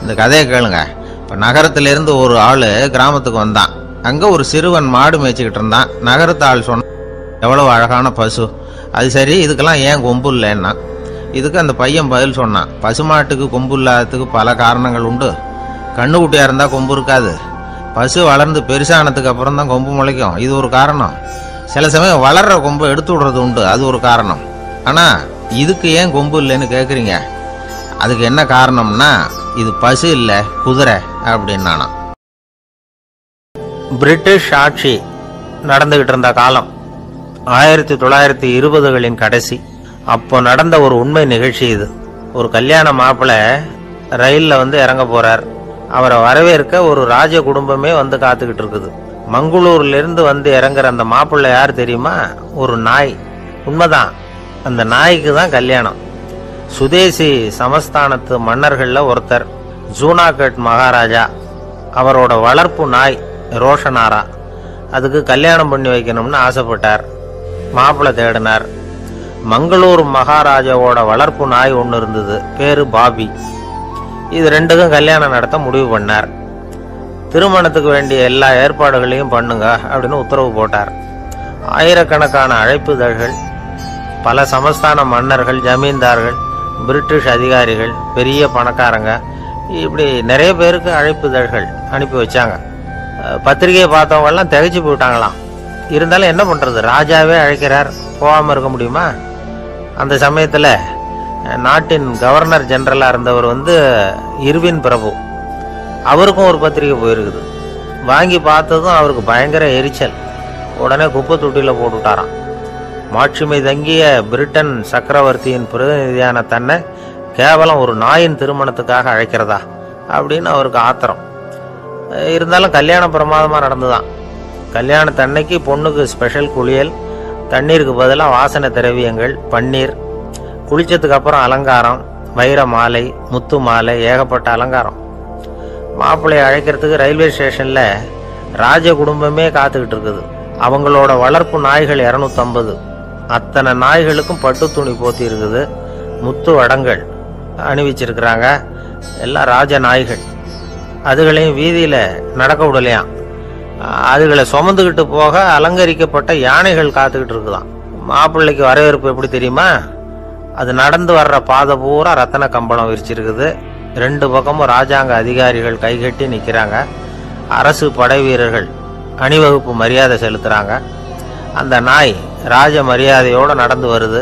இந்த கதையை கேளுங்க. இப்போ நகரத்திலேருந்து ஒரு ஆள் கிராமத்துக்கு வந்தான். அங்கே ஒரு சிறுவன் மாடு மேய்ச்சிக்கிட்டு இருந்தான். நகரத்து ஆள் சொன்ன, எவ்வளோ அழகான பசு, அது சரி இதுக்கெல்லாம் ஏன் கொம்பு இல்லைன்னா. இதுக்கு அந்த பையன் பதில் சொன்னான், பசுமாட்டுக்கு கொம்பு இல்லாததுக்கு பல காரணங்கள் உண்டு. கண்ணுக்குட்டியாக இருந்தால் கொம்பு இருக்காது, பசு வளர்ந்து பெருசானதுக்கு அப்புறம் தான் கொம்பு முளைக்கும், இது ஒரு காரணம். சில சமயம் வளர்கிற கொம்பு எடுத்து விடுறது உண்டு, அது ஒரு காரணம். ஆனால் இதுக்கு ஏன் கொம்பு இல்லைன்னு கேட்குறீங்க. அதுக்கு என்ன காரணம்னா இது பசு இல்லை குதிரை அப்படின்னானா. பிரிட்டிஷ் ஆட்சி நடந்துகிட்டு இருந்த காலம் 1920களின் கடைசி. அப்போ நடந்த ஒரு உண்மை நிகழ்ச்சி இது. ஒரு கல்யாண மாப்பிள்ளை ரயிலில் இறங்க போறார். அவரை வரவேற்க ஒரு ராஜ குடும்பமே காத்துக்கிட்டு இருக்குது. மங்களூர்லேருந்து இறங்குற அந்த மாப்பிள்ளை யார் தெரியுமா? ஒரு நாய். உண்மைதான், அந்த நாய்க்கு தான் கல்யாணம். சுதேசி சமஸ்தானத்து மன்னர்களில் ஒருத்தர் ஜூனாகட் மகாராஜா. அவரோட வளர்ப்பு நாய் ரோஷனாரா. அதுக்கு கல்யாணம் பண்ணி வைக்கணும்னு ஆசைப்பட்டார். மாப்பிள்ளை தேடினார். மங்களூர் மகாராஜாவோட வளர்ப்பு நாய் ஒன்று இருந்தது, பேரு பாபி. இது ரெண்டுக்கும் கல்யாணம் நடத்த முடிவு பண்ணார். திருமணத்துக்கு வேண்டிய எல்லா ஏற்பாடுகளையும் பண்ணுங்க அப்படின்னு உத்தரவு போட்டார். ஆயிரக்கணக்கான அழைப்புதழ்கள், பல சமஸ்தான மன்னர்கள், ஜமீன்தார்கள், பிரிட்டிஷ் அதிகாரிகள், பெரிய பணக்காரங்க, இப்படி நிறைய பேருக்கு அழைப்புதழ்கள் அனுப்பி வச்சாங்க. பத்திரிகையை பார்த்தவங்கெல்லாம் திகைச்சு போயிட்டாங்களாம். இருந்தாலும் என்ன பண்ணுறது, ராஜாவே அழைக்கிறார், போகாமல் இருக்க முடியுமா? அந்த சமயத்தில் நாட்டின் கவர்னர் ஜெனரலாக இருந்தவர் இர்வின் பிரபு, அவருக்கும் ஒரு பத்திரிகை போயிருக்குது. வாங்கி பார்த்ததும் அவருக்கு பயங்கர எரிச்சல். உடனே குப்பை தொட்டியில் போட்டுவிட்டாராம். மாட்சிமை தங்கிய பிரிட்டன் சக்கரவர்த்தியின் பிரதிநிதியான தன்னை கேவலம் ஒரு நாயின் திருமணத்துக்காக அழைக்கிறதா அப்படின்னு அவருக்கு ஆத்திரம். இருந்தாலும் கல்யாணம் பிரமாதமாக நடந்துதான். கல்யாணத்தன்னைக்கு பொண்ணுக்கு ஸ்பெஷல் குளியல், தண்ணீருக்கு பதிலாக வாசனை திரவியங்கள், பன்னீர், குளிச்சதுக்கு அப்புறம் அலங்காரம், வைர மாலை, முத்து மாலை, ஏகப்பட்ட அலங்காரம். மாப்பிள்ளையை அழைக்கிறதுக்கு ரயில்வே ஸ்டேஷனில் ராஜ குடும்பமே காத்துக்கிட்டு இருக்குது. அவங்களோட வளர்ப்பு நாய்கள் 250. அத்தனை நாய்களுக்கும் பட்டு துணி போத்தி இருக்குது, முத்து வடங்கள் அணிவிச்சிருக்கிறாங்க. எல்லாம் ராஜ நாய்கள். அதுகளையும் வீதியில் நடக்க விடலையாம். அதுகளை சுமந்துக்கிட்டு போக அலங்கரிக்கப்பட்ட யானைகள் காத்துக்கிட்டு இருக்குதான். மாப்பிள்ளைக்கு வரவேற்பு எப்படி தெரியுமா? அது நடந்து வர்ற பாதை பூரா ரத்தன கம்பளம் விரிச்சிருக்குது. 2 பக்கமும் ராஜாங்க அதிகாரிகள் கைகட்டி நிற்கிறாங்க. அரசு படை வீரர்கள் அணிவகுப்பு மரியாதை செலுத்துகிறாங்க. அந்த நாய் ராஜ மரியாதையோடு நடந்து வருது,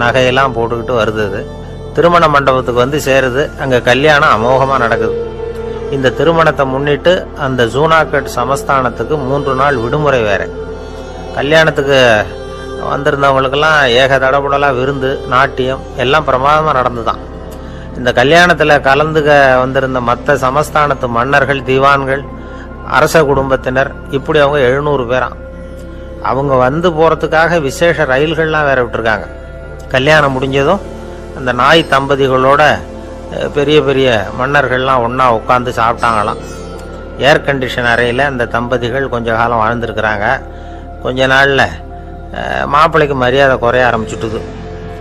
நகையெல்லாம் போட்டுக்கிட்டு வருது. திருமண மண்டபத்துக்கு வந்து சேருது. அங்கே கல்யாணம் அமோகமாக நடக்குது. இந்த திருமணத்தை முன்னிட்டு அந்த ஜூனாகட் சமஸ்தானத்துக்கு 3 நாள் விடுமுறை வேற. கல்யாணத்துக்கு வந்திருந்தவங்களுக்கெல்லாம் ஏக தடபுடலாக விருந்து, நாட்டியம் எல்லாம் பிரமாதமாக நடந்து தான். இந்த கல்யாணத்தில் கலந்துக்க வந்திருந்த மற்ற சமஸ்தானத்து மன்னர்கள், திவான்கள், அரச குடும்பத்தினர், இப்படி அவங்க 700 பேராம். அவங்க வந்து போகிறதுக்காக விசேஷ ரயில்கள்லாம் வேற விட்டுருக்காங்க. கல்யாணம் முடிஞ்சதும் அந்த நாய் தம்பதிகளோட பெரிய பெரிய மன்னர்கள்லாம் ஒன்றா உட்காந்து சாப்பிட்டாங்களாம். ஏர் கண்டிஷன் அறையில் அந்த தம்பதிகள் கொஞ்ச காலம் வாழ்ந்துருக்குறாங்க. கொஞ்ச நாளில் மாப்பிள்ளைக்கு மரியாதை குறைய ஆரம்பிச்சுட்டுது.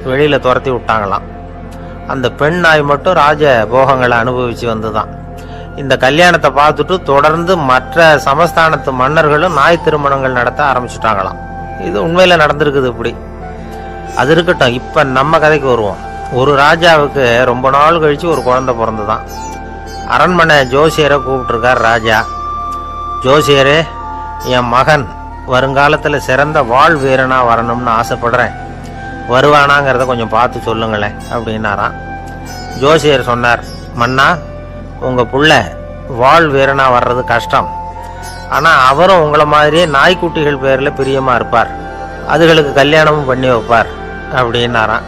வெளியில் துரத்தி விட்டாங்களாம். அந்த பெண் நாய் மட்டும் ராஜ போகங்களை அனுபவித்து வந்து தான். இந்த கல்யாணத்தை பார்த்துட்டு தொடர்ந்து மற்ற சமஸ்தானத்து மன்னர்களும் நாய் திருமணங்கள் நடத்த ஆரம்பிச்சுட்டாங்களாம். இது உண்மையில் நடந்திருக்குது. இப்படி அது இருக்கட்டும். இப்போ நம்ம கதைக்கு வருவோம். ஒரு ராஜாவுக்கு ரொம்ப நாள் கழித்து ஒரு குழந்தை பிறந்து தான். அரண்மனை ஜோசியரை கூப்பிட்டுருக்கார் ராஜா. ஜோசியரே, என் மகன் வருங்காலத்தில் சிறந்த வாழ் வீரனாக வரணும்னு ஆசைப்படுறேன், வருவானாங்கிறத கொஞ்சம் பார்த்து சொல்லுங்களேன் அப்படின்னாராம். ஜோசியர் சொன்னார், மன்னா, உங்கள் புள்ள வாழ் வீரனாக வர்றது கஷ்டம். ஆனால் அவரும் உங்களை மாதிரியே நாய்க்குட்டிகள் பேரில் பிரியமாக இருப்பார், அதுகளுக்கு கல்யாணமும் பண்ணி வைப்பார் அப்படின்னாராம்.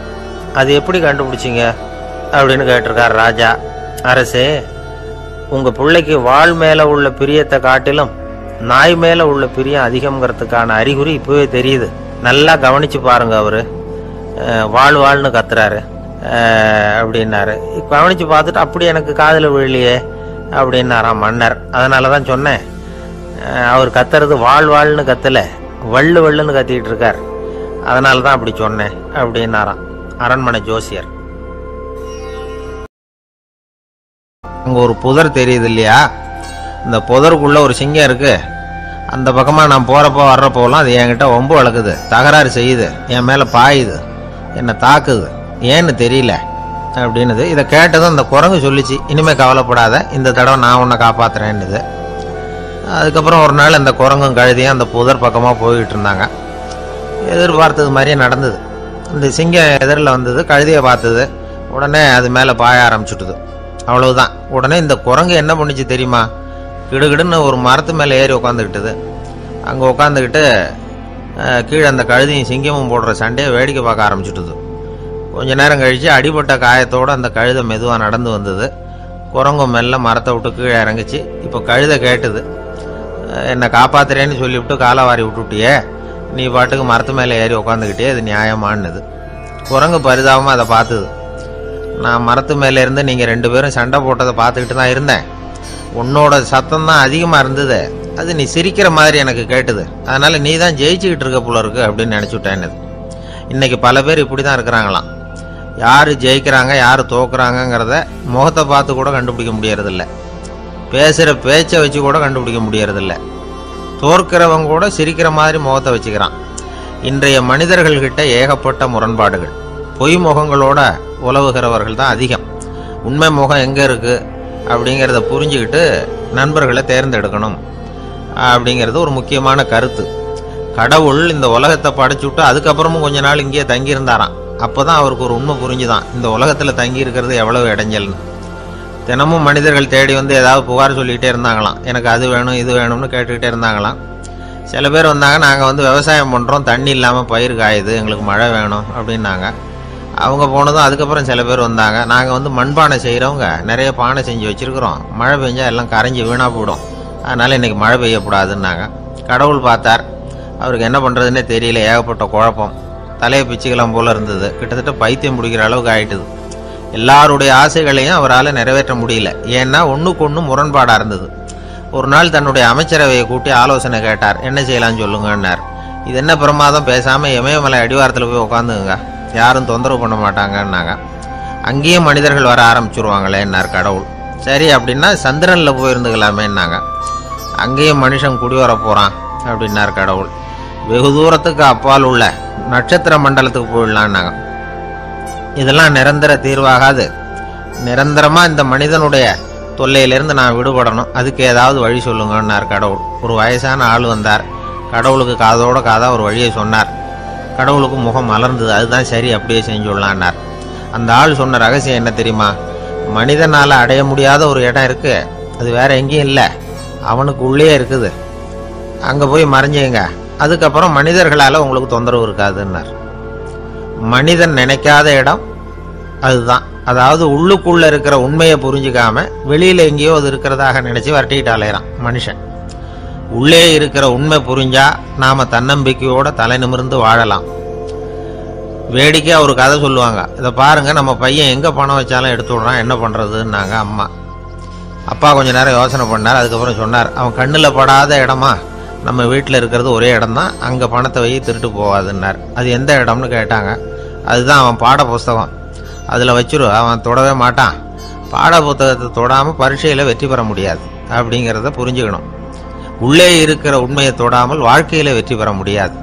அது எப்படி கண்டுபிடிச்சிங்க அப்படின்னு கேட்டிருக்கார் ராஜா. அரசே, உங்கள் பிள்ளைக்கு வாழ் மேலே உள்ள பிரியத்தை காட்டிலும் நாய் மேலே உள்ள பிரியம் அதிகம்ங்கிறதுக்கான அறிகுறி இப்போவே தெரியுது. நல்லா கவனித்து பாருங்க. அவர் வாழ்ன்னு கத்துறாரு அப்படின்னாரு. கவனித்து பார்த்துட்டு அப்படி எனக்கு காதில் விழலையே அப்படின்னாராம் மன்னர். அதனால தான் சொன்னேன், அவர் கத்துறது வாழ்ன்னு கத்தலை, வள்ளுன்னு கத்திக்கிட்டு இருக்கார், அதனால தான் அப்படி சொன்னேன் அப்படின்னாராம் அரண்மனை ஜோசியர். அங்கே ஒரு புதர் தெரியுது இல்லையா? இந்த புதருக்குள்ளே ஒரு சிங்கம் இருக்கு. அந்த பக்கமாக நான் போகிறப்போ வர்றப்போலாம் அது என்கிட்ட ஒம்பு வளர்க்குது, தகராறு செய்யுது, என் மேலே பாயுது, என்னை தாக்குது, ஏன்னு தெரியல அப்படின்னுது. இதை கேட்டதும் அந்த குரங்கு சொல்லிச்சு, இனிமேல் கவலைப்படாத, இந்த தடவை நான் உன்னை காப்பாற்றுறேன்னுது. அதுக்கப்புறம் ஒரு நாள் அந்த குரங்கும் கழுதியும் அந்த புதர் பக்கமாக போய்கிட்டு இருந்தாங்க. எதிர்பார்த்தது மாதிரியே நடந்தது. இந்த சிங்கம் எதிரில் வந்தது, கழுதியை பார்த்தது, உடனே அது மேலே பாய ஆரம்பிச்சுட்டுது. அவ்வளவுதான். உடனே இந்த குரங்கு என்ன பண்ணிச்சு தெரியுமா? கிடுகிடுன்னு ஒரு மரத்து மேலே ஏறி உட்காந்துக்கிட்டது. அங்கே உட்காந்துக்கிட்டு கீழே அந்த கழுதியும் சிங்கமும் போடுற சண்டையை வேடிக்கை பார்க்க ஆரம்பிச்சுட்டுது. கொஞ்ச நேரம் கழித்து அடிபட்ட காயத்தோடு அந்த கழுதை மெதுவாக நடந்து வந்தது. குரங்கும் மெல்ல மரத்தை விட்டு கீழே இறங்கிச்சு. இப்போ கழுதை கேட்டுது, என்னை காப்பாத்துறேன்னு சொல்லிவிட்டு காலை வாரி விட்டுட்டியே, நீ பாட்டுக்கு மரத்து மேலே ஏறி உட்காந்துக்கிட்டே, அது நியாயமானது. குரங்கு பரிதாபமாக அதை பார்த்துது. நான் மரத்து மேலே இருந்து நீங்கள் 2 பேரும் சண்டை போட்டதை பார்த்துக்கிட்டு தான் இருந்தேன். உன்னோட சத்தம் தான் அதிகமாக இருந்தது, அது நீ சிரிக்கிற மாதிரி எனக்கு கேட்டுது, அதனால் நீ தான் ஜெயிச்சுக்கிட்டு இருக்க போல இருக்கு அப்படின்னு நினச்சிவிட்டேன்னு. இன்றைக்கி பல பேர் இப்படி தான் இருக்கிறாங்களாம். யார் ஜெயிக்கிறாங்க யார் தோக்குறாங்கங்கிறத முகத்தை பார்த்து கூட கண்டுபிடிக்க முடியறதில்ல, பேசுகிற பேச்சை வச்சு கூட கண்டுபிடிக்க முடியறதில்ல. தோற்கிறவங்க கூட சிரிக்கிற மாதிரி முகத்தை வச்சுக்கிறான். இன்றைய மனிதர்கள்கிட்ட ஏகப்பட்ட முரண்பாடுகள். பொய் முகங்களோட உலவுகிறவர்கள் தான் அதிகம். உண்மை முகம் எங்கே இருக்குது அப்படிங்கிறத புரிஞ்சுக்கிட்டு நண்பர்களை தேர்ந்தெடுக்கணும் அப்படிங்கிறது ஒரு முக்கியமான கருத்து. கடவுள் இந்த உலகத்தை படைச்சுட்டு அதுக்கப்புறமும் கொஞ்ச நாள் இங்கேயே தங்கியிருந்தாராம். அப்போ தான் அவருக்கு ஒரு உண்மை புரிஞ்சுதான், இந்த உலகத்தில் தங்கி இருக்கிறது எவ்வளவு இடைஞ்சல்னு. தினமும் மனிதர்கள் தேடி வந்து ஏதாவது புகார் சொல்லிக்கிட்டே இருந்தாங்களாம். எனக்கு அது வேணும் இது வேணும்னு கேட்டுக்கிட்டே இருந்தாங்களாம். சில பேர் வந்தாங்க, நாங்கள் வந்து விவசாயம் பண்ணுறோம், தண்ணி இல்லாமல் பயிர் காயுது, எங்களுக்கு மழை வேணும் அப்படின்னாங்க. அவங்க போனதும் அதுக்கப்புறம் சில பேர் வந்தாங்க, நாங்கள் வந்து மண்பானை செய்கிறவங்க, நிறைய பானை செஞ்சு வச்சுருக்குறோம், மழை பெஞ்சால் எல்லாம் கரைஞ்சி வீணாக போயிடும், அதனால் இன்றைக்கி மழை பெய்யக்கூடாதுன்னாங்க. கடவுள் பார்த்தார், அவருக்கு என்ன பண்ணுறதுன்னே தெரியல, ஏகப்பட்ட குழப்பம், தலையை பிச்சுக்கலாம் போல் இருந்தது, கிட்டத்தட்ட பைத்தியம் பிடிக்கிற அளவுக்கு ஆகிட்டுது. எல்லாருடைய ஆசைகளையும் அவரால் நிறைவேற்ற முடியல, ஏன்னா ஒன்றுக்கு ஒன்று முரண்பாடாக இருந்தது. ஒரு நாள் தன்னுடைய அமைச்சரவையை கூட்டி ஆலோசனை கேட்டார், என்ன செய்யலாம்னு சொல்லுங்கன்னார். இது என்ன பிரமாதம், பேசாமல் இமயமலை அடிவாரத்தில் போய் உட்காந்துங்க, யாரும் தொந்தரவு பண்ண மாட்டாங்கன்னாங்க. அங்கேயும் மனிதர்கள் வர ஆரம்பிச்சுருவாங்களேன்னார் கடவுள். சரி அப்படின்னா சந்திரனில் போயிருந்துக்கலாமேன்னாங்க. அங்கேயும் மனுஷன் குடி வர போகிறான் அப்படின்னார் கடவுள். வெகு தூரத்துக்கு அப்பால் உள்ள நட்சத்திர மண்டலத்துக்கு போயிடலான்னாங்க. இதெல்லாம் நிரந்தர தீர்வாகாது, நிரந்தரமாக இந்த மனிதனுடைய தொல்லையிலேருந்து நான் விடுபடணும், அதுக்கு ஏதாவது வழி சொல்லுங்கன்னார் கடவுள். ஒரு வயசான ஆள் வந்தார், கடவுளுக்கு காதோட காதாக ஒரு வழியை சொன்னார். கடவுளுக்கு முகம் மலர்ந்தது. அதுதான் சரி, அப்படியே செஞ்சுடலான்னார். அந்த ஆள் சொன்ன ரகசியம் என்ன தெரியுமா? மனிதனால் அடைய முடியாத ஒரு இடம் இருக்குது, அது வேற எங்கேயும் இல்லை, அவனுக்கு உள்ளே இருக்குது. அங்கே போய் மறைஞ்சிங்க, அதுக்கப்புறம் மனிதர்களால் உங்களுக்கு தொந்தரவு இருக்காதுன்னார். மனிதன் நினைக்காத இடம் அதுதான். அதாவது உள்ளுக்குள்ளே இருக்கிற உண்மையை புரிஞ்சுக்காம வெளியில் எங்கேயோ அது இருக்கிறதாக நினச்சி வரட்டிக்கிட்டு அலையிறான் மனுஷன். உள்ளே இருக்கிற உண்மை புரிஞ்சா நாம் தன்னம்பிக்கையோட தலை நிமிர்ந்து வாழலாம். வேடிக்கையாக ஒரு கதை சொல்லுவாங்க. இதை பாருங்கள், நம்ம பையன் எங்கே பணம் வச்சாலும் எடுத்து விட்றான், என்ன பண்ணுறதுன்னாங்க அம்மா. அப்பா கொஞ்ச நேரம் யோசனை பண்ணார். அதுக்கப்புறம் சொன்னார், அவன் கண்ணில் படாத இடமா நம்ம வீட்டில் இருக்கிறது ஒரே இடம் தான், அங்கே பணத்தை வை திருட்டு போகாதுன்னார். அது எந்த இடம்னு கேட்டாங்க. அதுதான் அவன் பாட புஸ்தகம், அதில் வச்சிரு, அவன் தொடவே மாட்டான். பாட புத்தகத்தை தொடாமல் பரீட்சையில் வெற்றி பெற முடியாது அப்படிங்கிறத புரிஞ்சுக்கணும். உள்ளே இருக்கிற உண்மையை தொடாமல் வாழ்க்கையில் வெற்றி பெற முடியாது.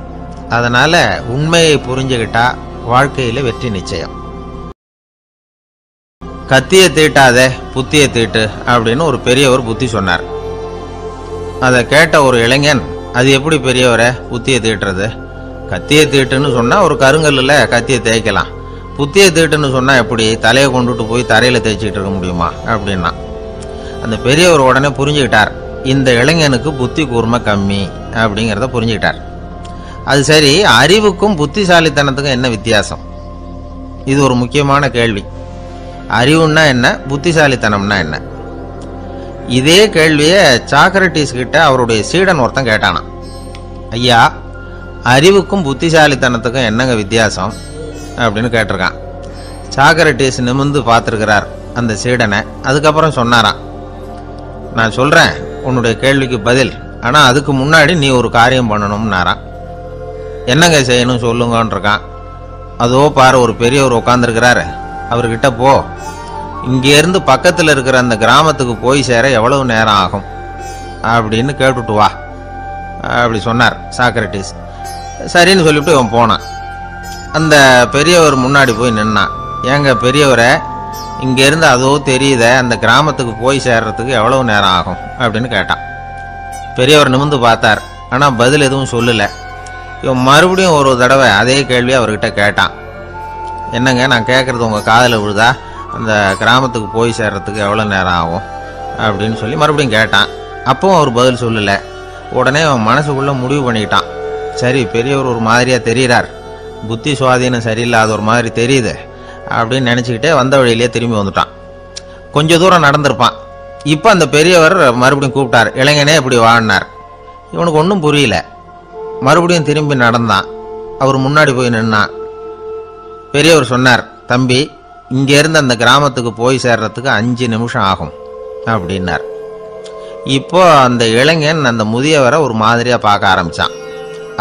அதனால் உண்மையை புரிஞ்சுக்கிட்டா வாழ்க்கையில் வெற்றி நிச்சயம். கத்தியை தீட்டாதே புத்தியை தீட்டு அப்படின்னு ஒரு பெரியவர் புத்தி சொன்னார். அதை கேட்ட ஒரு இளைஞன், அது எப்படி பெரியவரை புத்தியை தீட்டுறது? கத்தியை தீட்டுன்னு சொன்னால் ஒரு கருங்கல்லில் கத்தியை தேய்க்கலாம், புத்தியை தீட்டுன்னு சொன்னால் எப்படி தலையை கொண்டுட்டு போய் தரையில் தேய்ச்சிக்கிட்டு இருக்க முடியுமா அப்படின்னா. அந்த பெரியவர் உடனே புரிஞ்சுக்கிட்டார், இந்த இளைஞனுக்கு புத்தி கூர்மை கம்மி அப்படிங்கிறத புரிஞ்சுக்கிட்டார். அது சரி, அறிவுக்கும் புத்திசாலித்தனத்துக்கும் என்ன வித்தியாசம்? இது ஒரு முக்கியமான கேள்வி. அறிவுன்னா என்ன, புத்திசாலித்தனம்னா என்ன? இதே கேள்வியை சாக்ரட்டிஸ் கிட்ட அவருடைய சீடன் ஒருத்தன் கேட்டானான். ஐயா, அறிவுக்கும் புத்திசாலித்தனத்துக்கும் என்னங்க வித்தியாசம் அப்படின்னு கேட்டிருக்கான். சாக்ரட்டிஸ் நிமிர்ந்து பார்த்துருக்கிறார் அந்த சீடனை. அதுக்கப்புறம் சொன்னாராம், நான் சொல்கிறேன் உன்னுடைய கேள்விக்கு பதில், ஆனால் அதுக்கு முன்னாடி நீ ஒரு காரியம் பண்ணணும்னாரான். என்னங்க செய்யணும் சொல்லுங்கன்னு இருக்கான். அதோ பாரு, ஒரு பெரியவர் உட்காந்துருக்கிறாரு, அவர்கிட்ட போ, இங்கேருந்து பக்கத்தில் இருக்கிற அந்த கிராமத்துக்கு போய் சேர எவ்வளவு நேரம் ஆகும் அப்படின்னு கேட்டுட்டு வா அப்படி சொன்னார் சாக்ரட்டிஸ். சரின்னு சொல்லிவிட்டு இவன் போனான். அந்த பெரியவர் முன்னாடி போய் நின்னான். ஏங்க பெரியவரை, இங்கேருந்து அதோ தெரியுத அந்த கிராமத்துக்கு போய் சேர்றதுக்கு எவ்வளவு நேரம் ஆகும் அப்படின்னு கேட்டான். பெரியவர் நிமிர்ந்து பார்த்தார், ஆனால் பதில் எதுவும் சொல்லலை. இவன் மறுபடியும் ஒரு தடவை அதே கேள்வி அவர்கிட்ட கேட்டான். என்னங்க, நான் கேட்குறது உங்கள் காதில் விழுதா? அந்த கிராமத்துக்கு போய் சேர்றதுக்கு எவ்வளோ நேரம் ஆகும் அப்படின்னு சொல்லி மறுபடியும் கேட்டான். அப்பவும் அவர் பதில் சொல்லலை. உடனே அவன் மனசுக்குள்ளே முடிவு பண்ணிக்கிட்டான், சரி பெரியவர் ஒரு மாதிரியாக தெரிகிறார், புத்தி சுவாதீனம் சரியில்லாத ஒரு மாதிரி தெரியுது அப்படின்னு நினச்சிக்கிட்டே வந்த வழியிலேயே திரும்பி வந்துட்டான். கொஞ்சம் தூரம் நடந்திருப்பான். இப்போ அந்த பெரியவர் மறுபடியும் கூப்பிட்டார், இளைஞனே இப்படி வாழ்னார். இவனுக்கு ஒன்றும் புரியல. மறுபடியும் திரும்பி நடந்தான். அவர் முன்னாடி போய் நின்னான். பெரியவர் சொன்னார், தம்பி, இங்கேருந்து அந்த கிராமத்துக்கு போய் சேர்றதுக்கு 5 நிமிஷம் ஆகும் அப்படின்னார். இப்போ அந்த இளைஞன் அந்த முதியவரை ஒரு மாதிரியாக பார்க்க ஆரம்பித்தான்.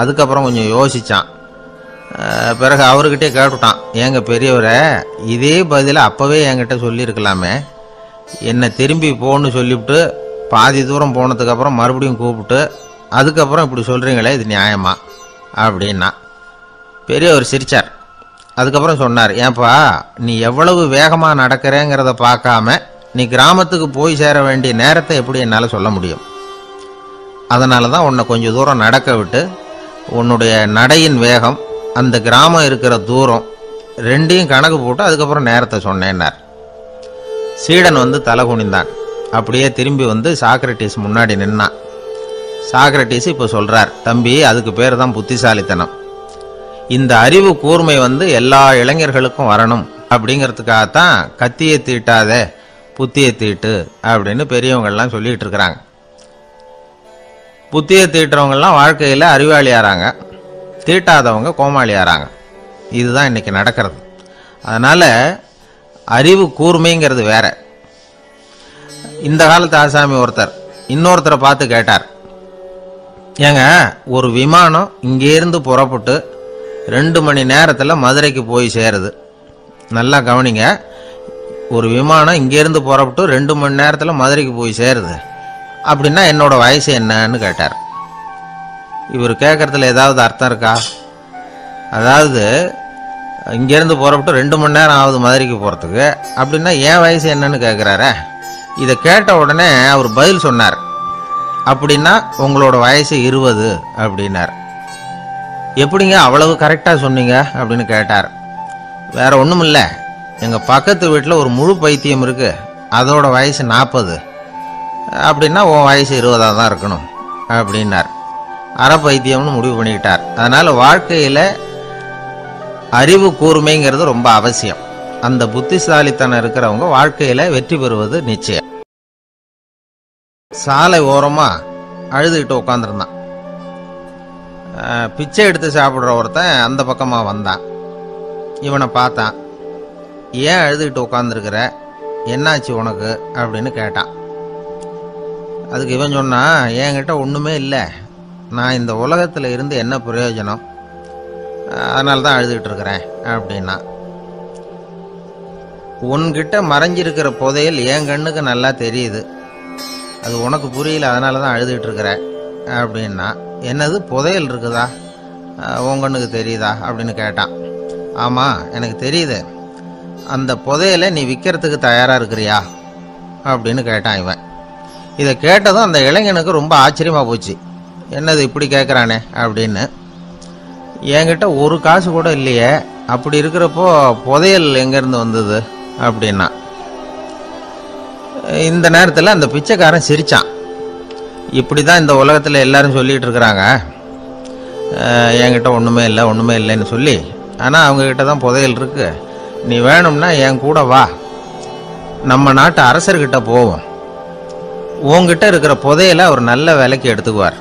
அதுக்கப்புறம் கொஞ்சம் யோசித்தான். பிறகு அவர்கிட்டே கேட்டுட்டான், ஏங்க பெரியவரை, இதே பதிலை அப்போவே என்கிட்ட சொல்லியிருக்கலாமே, என்னை திரும்பி போன்னு சொல்லிவிட்டு பாதி தூரம் போனதுக்கப்புறம் மறுபடியும் கூப்பிட்டு அதுக்கப்புறம் இப்படி சொல்கிறீங்களே, இது நியாயமா அப்படின்னா. பெரியவர் சிரித்தார். அதுக்கப்புறம் சொன்னார், ஏன்பா, நீ எவ்வளவு வேகமாக நடக்கிறேங்கிறத பார்க்காம நீ கிராமத்துக்கு போய் சேர வேண்டிய நேரத்தை எப்படி என்னால் சொல்ல முடியும்? அதனால தான் உன்னை கொஞ்சம் தூரம் நடக்க விட்டு உன்னுடைய நடையின் வேகம், அந்த கிராமம் இருக்கிற தூரம் ரெண்டையும் கணக்கு போட்டு அதுக்கப்புறம் நேரத்தை சொன்னேன்னார். சீடன் வந்து தலை குனிந்தான். அப்படியே திரும்பி வந்து சாக்ரட்டிஸ் முன்னாடி நின்னான். சாக்ரட்டிஸ் இப்போ சொல்கிறார், தம்பி, அதுக்கு பேர் தான் புத்திசாலித்தனம். இந்த அறிவு கூர்மை வந்து எல்லா இளைஞர்களுக்கும் வரணும் அப்படிங்கிறதுக்காகத்தான் கத்தியை தீட்டாதே புத்தியை தீட்டு அப்படின்னு பெரியவங்கள்லாம் சொல்லிகிட்டு இருக்கிறாங்க. புத்தியை தீட்டுறவங்கெல்லாம் வாழ்க்கையில் அறிவாளியாகிறாங்க, தீட்டாதவங்க கோமாளியாகிறாங்க. இதுதான் இன்றைக்கி நடக்கிறது. அதனால் அறிவு கூர்மைங்கிறது வேற. இந்த காலத்து ஆசாமி ஒருத்தர் இன்னொருத்தரை பார்த்து கேட்டார், ஏங்க, ஒரு விமானம் இங்கேருந்து புறப்பட்டு 2 மணி நேரத்தில் மதுரைக்கு போய் சேருது. நல்லா கவனிங்க, ஒரு விமானம் இங்கேருந்து புறப்பட்டு 2 மணி நேரத்தில் மதுரைக்கு போய் சேருது அப்படின்னா என்னோட வயசு என்னன்னு கேட்டார். இவர் கேட்குறதுல ஏதாவது அர்த்தம் இருக்கா? அதாவது இங்கேருந்து புறப்பட்டு 2 மணி நேரம் ஆகுது மதுரைக்கு போகிறதுக்கு, அப்படின்னா என் வயசு என்னன்னு கேட்குறாரே. இதை கேட்ட உடனே அவர் பதில் சொன்னார். அப்படின்னா உங்களோட வயசு 20 அப்படின்னார். எப்படிங்க அவ்வளவு கரெக்டாக சொன்னீங்க அப்படின்னு கேட்டார். வேற ஒன்றும் இல்லை, எங்கள் பக்கத்து வீட்டில் ஒரு முழு பைத்தியம் இருக்கு, அதோட வயசு 40. அப்படின்னா உன் வயசு 20 தான் இருக்கணும் அப்படின்னார். அரை பைத்தியம்னு முடிவு பண்ணிக்கிட்டார். அதனால் வாழ்க்கையில் அறிவு கூர்மைங்கிறது ரொம்ப அவசியம். அந்த புத்திசாலித்தனம் இருக்கிறவங்க வாழ்க்கையில் வெற்றி பெறுவது நிச்சயம். சாலை ஓரமாக அழுதுகிட்டு உட்காந்துருந்தான். பிச்சை எடுத்து சாப்பிட்ற ஒருத்தன் அந்த பக்கமாக வந்தான். இவனை பார்த்தான். ஏன் அழுதுகிட்டு உட்காந்துருக்கிற, என்னாச்சு உனக்கு அப்படின்னு கேட்டான். அதுக்கு இவன் சொன்னான், என்கிட்ட ஒன்றுமே இல்லை, நான் இந்த உலகத்தில் இருந்து என்ன பிரயோஜனம், அதனால தான் அழுதுகிட்டு இருக்கிறேன் அப்படின்னா. உன்கிட்ட மறைஞ்சிருக்கிற புதையல் என் கண்ணுக்கு நல்லா தெரியுது, அது உனக்கு புரியல, அதனால தான் அழுதுகிட்டு இருக்கிற அப்படின்னா. என்னது புதையல் இருக்குதா, உன் கண்ணுக்கு தெரியுதா அப்படின்னு கேட்டான். ஆமாம் எனக்கு தெரியுது, அந்த புதையலை நீ விற்கிறதுக்கு தயாராக இருக்கிறியா அப்படின்னு கேட்டான் இவன். இதை கேட்டதும் அந்த இளைஞனுக்கு ரொம்ப ஆச்சரியமாக போச்சு. என்னது இப்படி கேட்குறானே அப்படின்னு. என்கிட்ட ஒரு காசு கூட இல்லையே, அப்படி இருக்கிறப்போ புதையல் எங்கேருந்து வந்தது அப்படின்னா. இந்த நேரத்தில் அந்த பிச்சைக்காரன் சிரித்தான். இப்படி தான் இந்த உலகத்தில் எல்லாரும் சொல்லிகிட்டு இருக்கிறாங்க, என்கிட்ட ஒன்றுமே இல்லை ஒன்றுமே இல்லைன்னு சொல்லி. ஆனால் அவங்கக்கிட்ட தான் புதையல் இருக்குது, நீ வேணும்னா என் கூட வா, நம்ம நாட்டு அரசர்கிட்ட போவோம், உங்ககிட்ட இருக்கிற புதையலை அவர் நல்ல விலைக்கு எடுத்துக்குவார்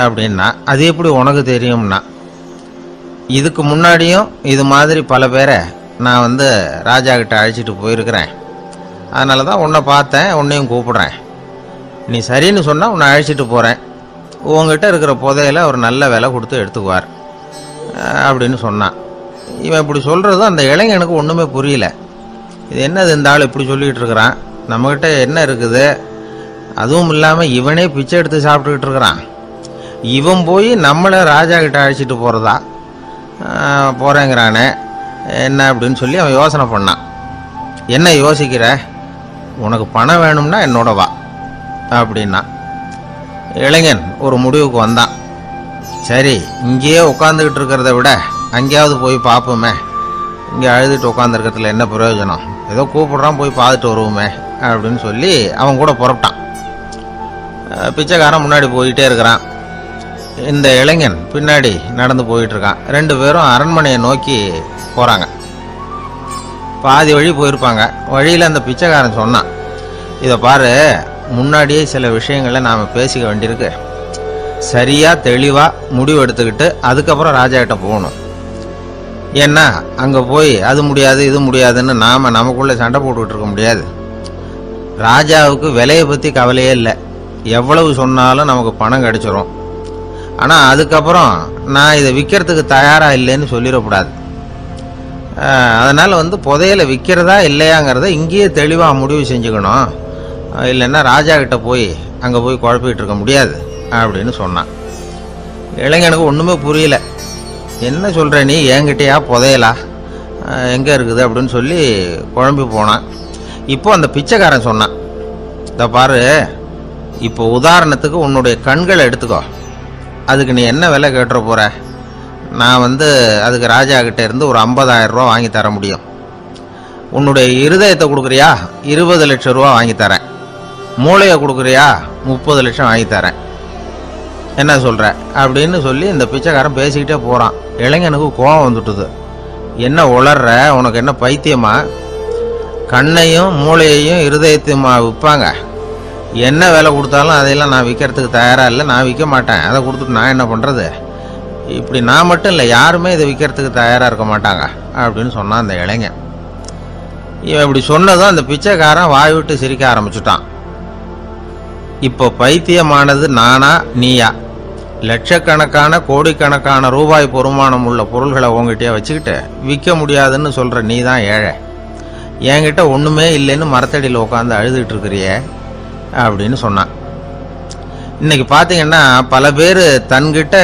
அப்படின்னா. அது எப்படி உனக்கு தெரியும்னா, இதுக்கு முன்னாடியும் இது மாதிரி பல பேரை நான் ராஜா கிட்ட அழைச்சிட்டு போயிருக்கிறேன், அதனால தான் உன்னை பார்த்தேன், உன்னையும் கூப்பிடுறேன், நீ சரின்னு சொன்னால் உன்னை அழைச்சிட்டு போகிறேன், உங்ககிட்ட இருக்கிற புதையலை அவர் நல்ல விலை கொடுத்து எடுத்துக்குவார் அப்படின்னு சொன்னான். இவன் இப்படி சொல்கிறதும் அந்த இளைஞனுக்கு ஒன்றுமே புரியல. இது என்னது இந்த ஆள் இப்படி சொல்லிகிட்டு இருக்கிறான், நம்மக்கிட்ட என்ன இருக்குது, அதுவும் இல்லாமல் இவனே பிச்சை எடுத்து சாப்பிட்டுக்கிட்டு இருக்கிறான், இவன் போய் நம்மளை ராஜா கிட்ட அழைச்சிட்டு போகிறதா போகிறேங்கிறானே என்ன அப்படின்னு சொல்லி அவன் யோசனை பண்ணான். என்ன யோசிக்கிற, உனக்கு பணம் வேணும்னா என்னோட வா அப்படின்னா. இளைஞன் ஒரு முடிவுக்கு வந்தான். சரி, இங்கேயே உட்காந்துக்கிட்டு இருக்கிறத விட அங்கேயாவது போய் பார்ப்போமே, இங்கே அழுதுட்டு உட்காந்துருக்கிறதுல என்ன பிரயோஜனம், ஏதோ கூப்பிடுறான் போய் பார்த்துட்டு வருவோமே அப்படின்னு சொல்லி அவன் கூட புறப்பட்டான். பிச்சைக்காரன் முன்னாடி போயிட்டே இருக்கிறான், இந்த இளைஞன் பின்னாடி நடந்து போயிட்டு இருக்கான். 2 பேரும் அரண்மனையை நோக்கி போகிறாங்க. பாதி வழி போயிருப்பாங்க. வழியில் அந்த பிச்சைக்காரன் சொன்னான், இதை பாரு, முன்னாடியே சில விஷயங்களை நாம் பேசிக்க வேண்டியிருக்கு, சரியாக தெளிவாக முடிவு எடுத்துக்கிட்டு அதுக்கப்புறம் ராஜா கிட்ட போகணும். ஏன்னா அங்கே போய் அது முடியாது இது முடியாதுன்னு நாம் நமக்குள்ளே சண்டை போட்டுக்கிட்டு இருக்க முடியாது. ராஜாவுக்கு விலையை பற்றி கவலையே இல்லை, எவ்வளவு சொன்னாலும் நமக்கு பணம் கிடைச்சிரும். ஆனால் அதுக்கப்புறம் நான் இதை விற்கிறதுக்கு தயாராக இல்லைன்னு சொல்லிடக்கூடாது. அதனால் புதையலை விற்கிறதா இல்லையாங்கிறத இங்கேயே தெளிவாக முடிவு செஞ்சுக்கணும், இல்லைன்னா ராஜா கிட்ட போய் அங்கே போய் குழப்பிக்கிட்டு இருக்க முடியாது அப்படின்னு சொன்னான். இளைஞனுக்கு ஒன்றுமே புரியல. என்ன சொல்கிற நீ, என்கிட்டயா புதையலா, எங்கே இருக்குது அப்படின்னு சொல்லி குழம்பி போனான். இப்போ அந்த பிச்சைக்காரன் சொன்னான், இதை பாரு, இப்போ உதாரணத்துக்கு உன்னுடைய கண்களை எடுத்துக்கோ, அதுக்கு நீ என்ன விலை கேட்டுற போகிற, நான் அதுக்கு ராஜா கிட்ட இருந்து ஒரு 50,000 ரூபா வாங்கி தர முடியும். உன்னுடைய இருதயத்தை கொடுக்குறியா, 20 லட்சம் ரூபா வாங்கி தரேன். மூளையை கொடுக்குறியா, 30 லட்சம் வாங்கி தரேன். என்ன சொல்கிற அப்படின்னு சொல்லி இந்த பிச்சைக்காரன் பேசிக்கிட்டே போகிறான். இளைஞனுக்கு கோபம் வந்துட்டுது. என்ன உளர்ற, உனக்கு என்ன பைத்தியமா, கண்ணையும் மூளையையும் இருதயத்தையுமா விற்பாங்க, என்ன விலை கொடுத்தாலும் அதையெல்லாம் நான் விற்கிறதுக்கு தயாராக இல்லை, நான் விற்க மாட்டேன், அதை கொடுத்துட்டு நான் என்ன பண்ணுறது, இப்படி நான் மட்டும் இல்லை யாருமே இதை விற்கிறதுக்கு தயாராக இருக்க மாட்டாங்க அப்படின்னு சொன்னான் அந்த இளைஞன். இவன் இப்படி சொன்னதும் அந்த பிச்சைக்காரன் வாய் விட்டு சிரிக்க ஆரம்பிச்சுட்டான். இப்போ பைத்தியமானது நானா நீயா, லட்சக்கணக்கான கோடிக்கணக்கான ரூபாய் பொறுமானம் உள்ள பொருள்களை உங்ககிட்டயே வச்சுக்கிட்டு விற்க முடியாதுன்னு சொல்கிற நீ தான் ஏழை, என்கிட்ட ஒன்றுமே இல்லைன்னு மரத்தடியில் உட்காந்து அழுதுகிட்டு இருக்கிறியே அப்படின்னு சொன்னான். இன்னைக்கு பார்த்தீங்கன்னா பல பேர் தன்கிட்ட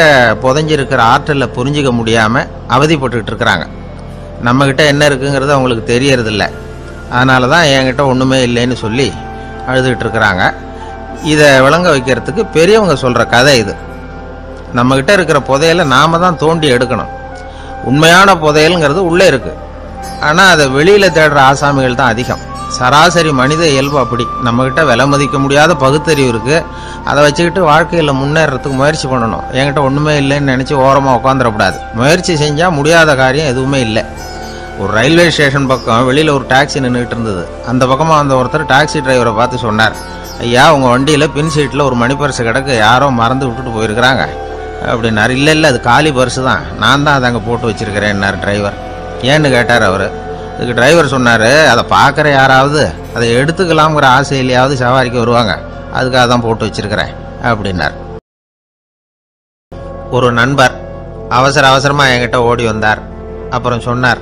புதைஞ்சிருக்கிற ஆற்றலை புரிஞ்சிக்க முடியாமல் அவதிப்பட்டுக்கிட்டு இருக்கிறாங்க. நம்மக்கிட்ட என்ன இருக்குங்கிறது அவங்களுக்கு தெரியறதில்ல, அதனால தான் என்கிட்ட ஒன்றுமே இல்லைன்னு சொல்லி அழுதுகிட்டு இருக்கிறாங்க. இதை விளங்க வைக்கிறதுக்கு பெரியவங்க சொல்ற கதை இது. நம்ம கிட்ட இருக்கிற புதையலை நாம தான் தோண்டி எடுக்கணும். உண்மையான புதையல்ங்கிறது உள்ளே இருக்கு. ஆனா அதை வெளியில தேடுற ஆசாமிகள் தான் அதிகம். சராசரி மனித இயல்பு அப்படி. நம்ம கிட்ட விலை மதிக்க முடியாத பகுத்தறிவு இருக்கு. அதை வச்சுக்கிட்டு வாழ்க்கையில முன்னேறதுக்கு முயற்சி பண்ணணும். என்கிட்ட ஒண்ணுமே இல்லைன்னு நினைச்சு ஓரமா உட்காந்துடக்கூடாது. முயற்சி செஞ்சா முடியாத காரியம் எதுவுமே இல்லை. ஒரு ரயில்வே ஸ்டேஷன் பக்கம் வெளியில ஒரு டாக்ஸி நின்றுட்டு இருந்தது. அந்த பக்கமா வந்த ஒருத்தர் டாக்ஸி டிரைவரை பார்த்து சொன்னார், ஐயா, உங்க வண்டியில பின் சீட்ல ஒரு மணி பர்ஸ் கிடக்கு, யாரோ மறந்து விட்டுட்டு போயிருக்கிறாங்க அப்படின்னாரு. இல்லை அது காலி பர்ஸு தான், நான் தான் அதை அங்கே போட்டு வச்சிருக்கிறேன்னாரு டிரைவர். ஏன்னு கேட்டார் அவர். இதுக்கு டிரைவர் சொன்னார், அதை பார்க்குற யாராவது அதை எடுத்துக்கலாம்ங்கிற ஆசையிலையாவது சவாரிக்கு வருவாங்க, அதுக்காக தான் போட்டு வச்சிருக்கிறேன் அப்படின்னார். ஒரு நண்பர் அவசரமாக என்கிட்ட ஓடி வந்தார். அப்புறம் சொன்னார்,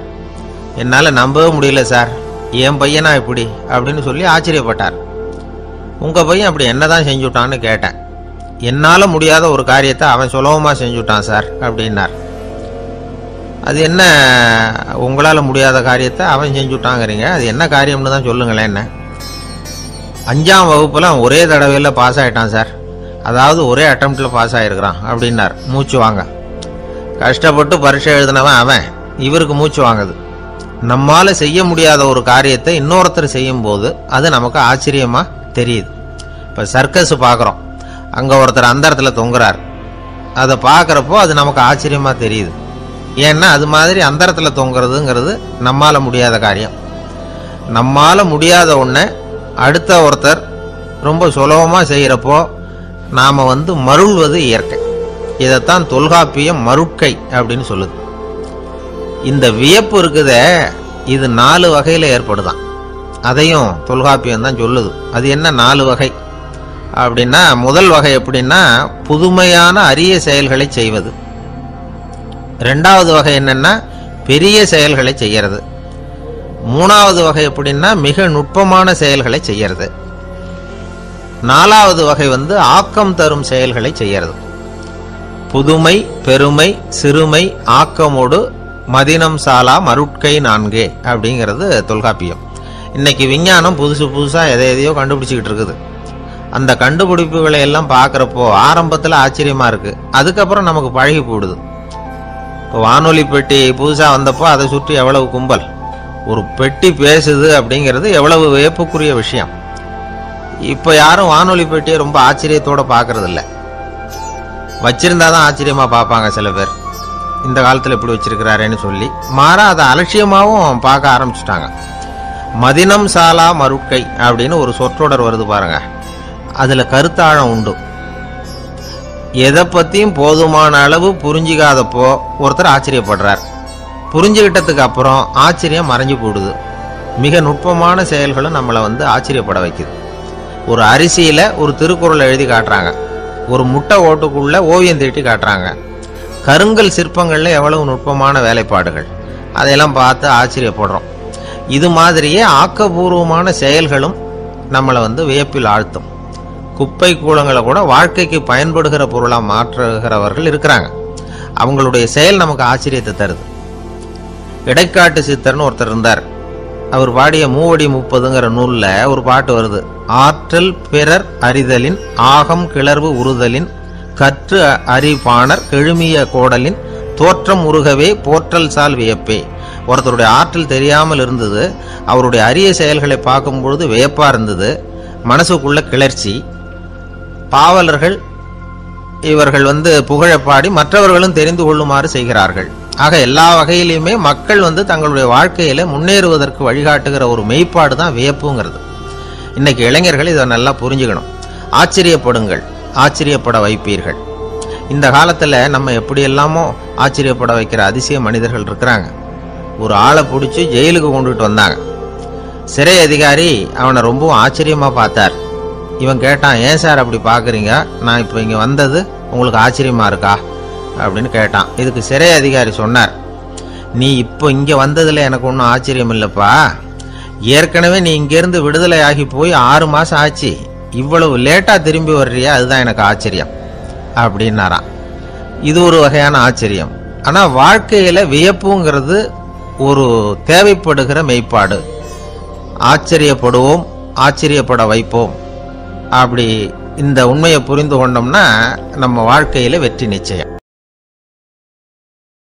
என்னால் நம்பவே முடியல சார், என் பையனா இப்படி அப்படின்னு சொல்லி ஆச்சரியப்பட்டார். உங்கள் பையன் அப்படி என்னதான் செஞ்சுட்டான்னு கேட்டேன். என்னால் முடியாத ஒரு காரியத்தை அவன் சுலபமாக செஞ்சுட்டான் சார் அப்படின்னார். அது என்ன, உங்களால் முடியாத காரியத்தை அவன் செஞ்சுட்டாங்கிறீங்க, அது என்ன காரியம்னு தான் சொல்லுங்களேன். என்ன, 5ஆம் வகுப்பில் அவன் ஒரே தடவையில் பாஸ் ஆகிட்டான் சார், அதாவது ஒரே அட்டம்ப்டில் பாஸ் ஆகிருக்கிறான் அப்படின்னார். மூச்சு வாங்க. கஷ்டப்பட்டு பரீட்சை எழுதினவன் அவன், இவருக்கு மூச்சு வாங்குது. நம்மால் செய்ய முடியாத ஒரு காரியத்தை இன்னொருத்தர் செய்யும் போது அது நமக்கு ஆச்சரியமா தெரியுது. இப்போ சர்க்கஸ் பார்க்குறோம், அங்கே ஒருத்தர் அந்த இடத்துல தொங்குறார். அதை பார்க்குறப்போ அது நமக்கு ஆச்சரியமா தெரியுது. ஏன்னா அது மாதிரி அந்த இடத்துல தொங்குறதுங்கிறது நம்மால் முடியாத காரியம். நம்மால் முடியாத ஒன்றை அடுத்த ஒருத்தர் ரொம்ப சுலபமாக செய்கிறப்போ நாம் மருள்வது இயற்கை. இதைத்தான் தொல்காப்பியம் மருட்கை அப்படின்னு சொல்லுது. இந்த வியப்பு இருக்குதே, இது 4 வகையில் ஏற்படுதான். அதையும் தொல்காப்பியம் தான் சொல்லுது. அது என்ன 4 வகை அப்படின்னா, முதல் வகை எப்படின்னா புதுமையான அரிய செயல்களை செய்வது. 2வது வகை என்னன்னா பெரிய செயல்களை செய்யறது. 3வது வகை எப்படின்னா மிக நுட்பமான செயல்களை செய்யறது. 4வது வகை ஆக்கம் தரும் செயல்களை செய்யறது. புதுமை, பெருமை, சிறுமை, ஆக்கமோடு மதினம் சாலா மருட்கை 4 அப்படிங்கிறது தொல்காப்பியம். இன்னைக்கு விஞ்ஞானம் புதுசா எதையோ கண்டுபிடிச்சிக்கிட்டு இருக்குது. அந்த கண்டுபிடிப்புகளை எல்லாம் பார்க்குறப்போ ஆரம்பத்தில் ஆச்சரியமா இருக்கு, அதுக்கப்புறம் நமக்கு பழகி போடுது. இப்போ வானொலி பெட்டி புதுசாக வந்தப்போ அதை சுற்றி எவ்வளவு கும்பல், ஒரு பெட்டி பேசுது அப்படிங்கிறது எவ்வளவு வியப்புக்குரிய விஷயம். இப்போ யாரும் வானொலி பெட்டியை ரொம்ப ஆச்சரியத்தோட பார்க்கறது இல்லை. வச்சிருந்தாதான் ஆச்சரியமா பார்ப்பாங்க சில பேர். இந்த காலத்தில் இப்படி வச்சிருக்கிறாரேன்னு சொல்லி மாறா அதை அலட்சியமாகவும் பார்க்க ஆரம்பிச்சுட்டாங்க. மதினம் சாலா மருட்கை அப்படின்னு ஒரு சொற்றொடர் வருது பாருங்க, அதுல கருத்தாழம் உண்டு. எதை பத்தியும் போதுமான அளவு புரிஞ்சிக்காதப்போ ஒருத்தர் ஆச்சரியப்படுறார். புரிஞ்சுக்கிட்டதுக்கு அப்புறம் ஆச்சரியம் மறைஞ்சு போடுது. மிக நுட்பமான செயல்களும் நம்மளை ஆச்சரியப்பட வைக்குது. ஒரு அரிசியில ஒரு திருக்குறள் எழுதி காட்டுறாங்க, ஒரு முட்டை ஓட்டுக்குள்ள ஓவியம் தீட்டி காட்டுறாங்க. கருங்கல் சிற்பங்கள்ல எவ்வளவு நுட்பமான வேலைப்பாடுகள், அதையெல்லாம் பார்த்து ஆச்சரியப்படுறோம். இது மாதிரியே ஆக்கப்பூர்வமான செயல்களும் நம்மளை வியப்பில் ஆழ்த்தும். குப்பை கூலங்களை கூட வாழ்க்கைக்கு பயன்படுகிற பொருளா மாற்றுகிறவர்கள் இருக்கிறாங்க. அவங்களுடைய செயல் நமக்கு ஆச்சரியத்தை தருது. இடைக்காட்டு சித்தர்னு ஒருத்தர் இருந்தார். அவர் பாடிய 30 நூல்ல ஒரு பாட்டு வருது. ஆற்றல் பிறர் அறிதலின் ஆகம் கிளர்வு உறுதலின் கற்று அறிபாணர் கெழுமிய கோடலின் தோற்றம் உருகவே போற்றல் சால் வியப்பே. ஒருத்தருடைய ஆற்றல் தெரியாமல் இருந்தது, அவருடைய அரிய செயல்களை பார்க்கும் பொழுது வியப்பா இருந்தது, மனசுக்குள்ள கிளர்ச்சி. பாவலர்கள் இவர்கள் புகழப்பாடி மற்றவர்களும் தெரிந்து கொள்ளுமாறு செய்கிறார்கள். ஆக எல்லா வகையிலுமே மக்கள் தங்களுடைய வாழ்க்கையில முன்னேறுவதற்கு வழிகாட்டுகிற ஒரு மெய்ப்பாடு தான் வியப்புங்கிறது. இன்னைக்கு இளைஞர்கள் இதை நல்லா புரிஞ்சுக்கணும். ஆச்சரியப்படுங்கள், ஆச்சரியப்பட வைப்பீர்கள். இந்த காலத்துல நம்ம எப்படி எல்லாமோ ஆச்சரியப்பட வைக்கிற அதிசய மனிதர்கள் இருக்கிறாங்க. ஒரு ஆளை பிடிச்சி ஜெயிலுக்கு கொண்டுட்டு வந்தாங்க. சிறை அதிகாரி அவனை ரொம்பவும் ஆச்சரியமா பார்த்தார். இவன் கேட்டான், ஏன் சார் அப்படி பார்க்குறீங்க, நான் இப்போ இங்கே வந்தது உங்களுக்கு ஆச்சரியமா இருக்கா அப்படின்னு கேட்டான். இதுக்கு சிறை அதிகாரி சொன்னார், நீ இப்போ இங்கே வந்ததில் எனக்கு ஒன்றும் ஆச்சரியம் இல்லைப்பா, ஏற்கனவே நீ இங்கேருந்து விடுதலை ஆகி போய் 6 மாதம் ஆச்சு, இவ்வளவு லேட்டாக திரும்பி வர்றியா, அதுதான் எனக்கு ஆச்சரியம் அப்படின்னாராம். இது ஒரு வகையான ஆச்சரியம். ஆனால் வாழ்க்கையில் வியப்புங்கிறது ஒரு தேவைப்படுகிற மெய்ப்பாடு. ஆச்சரியப்படுவோம், ஆச்சரியப்பட வைப்போம். அப்படி இந்த உண்மையை புரிந்து கொண்டோம்னா நம்ம வாழ்க்கையில வெற்றி நிச்சயம்.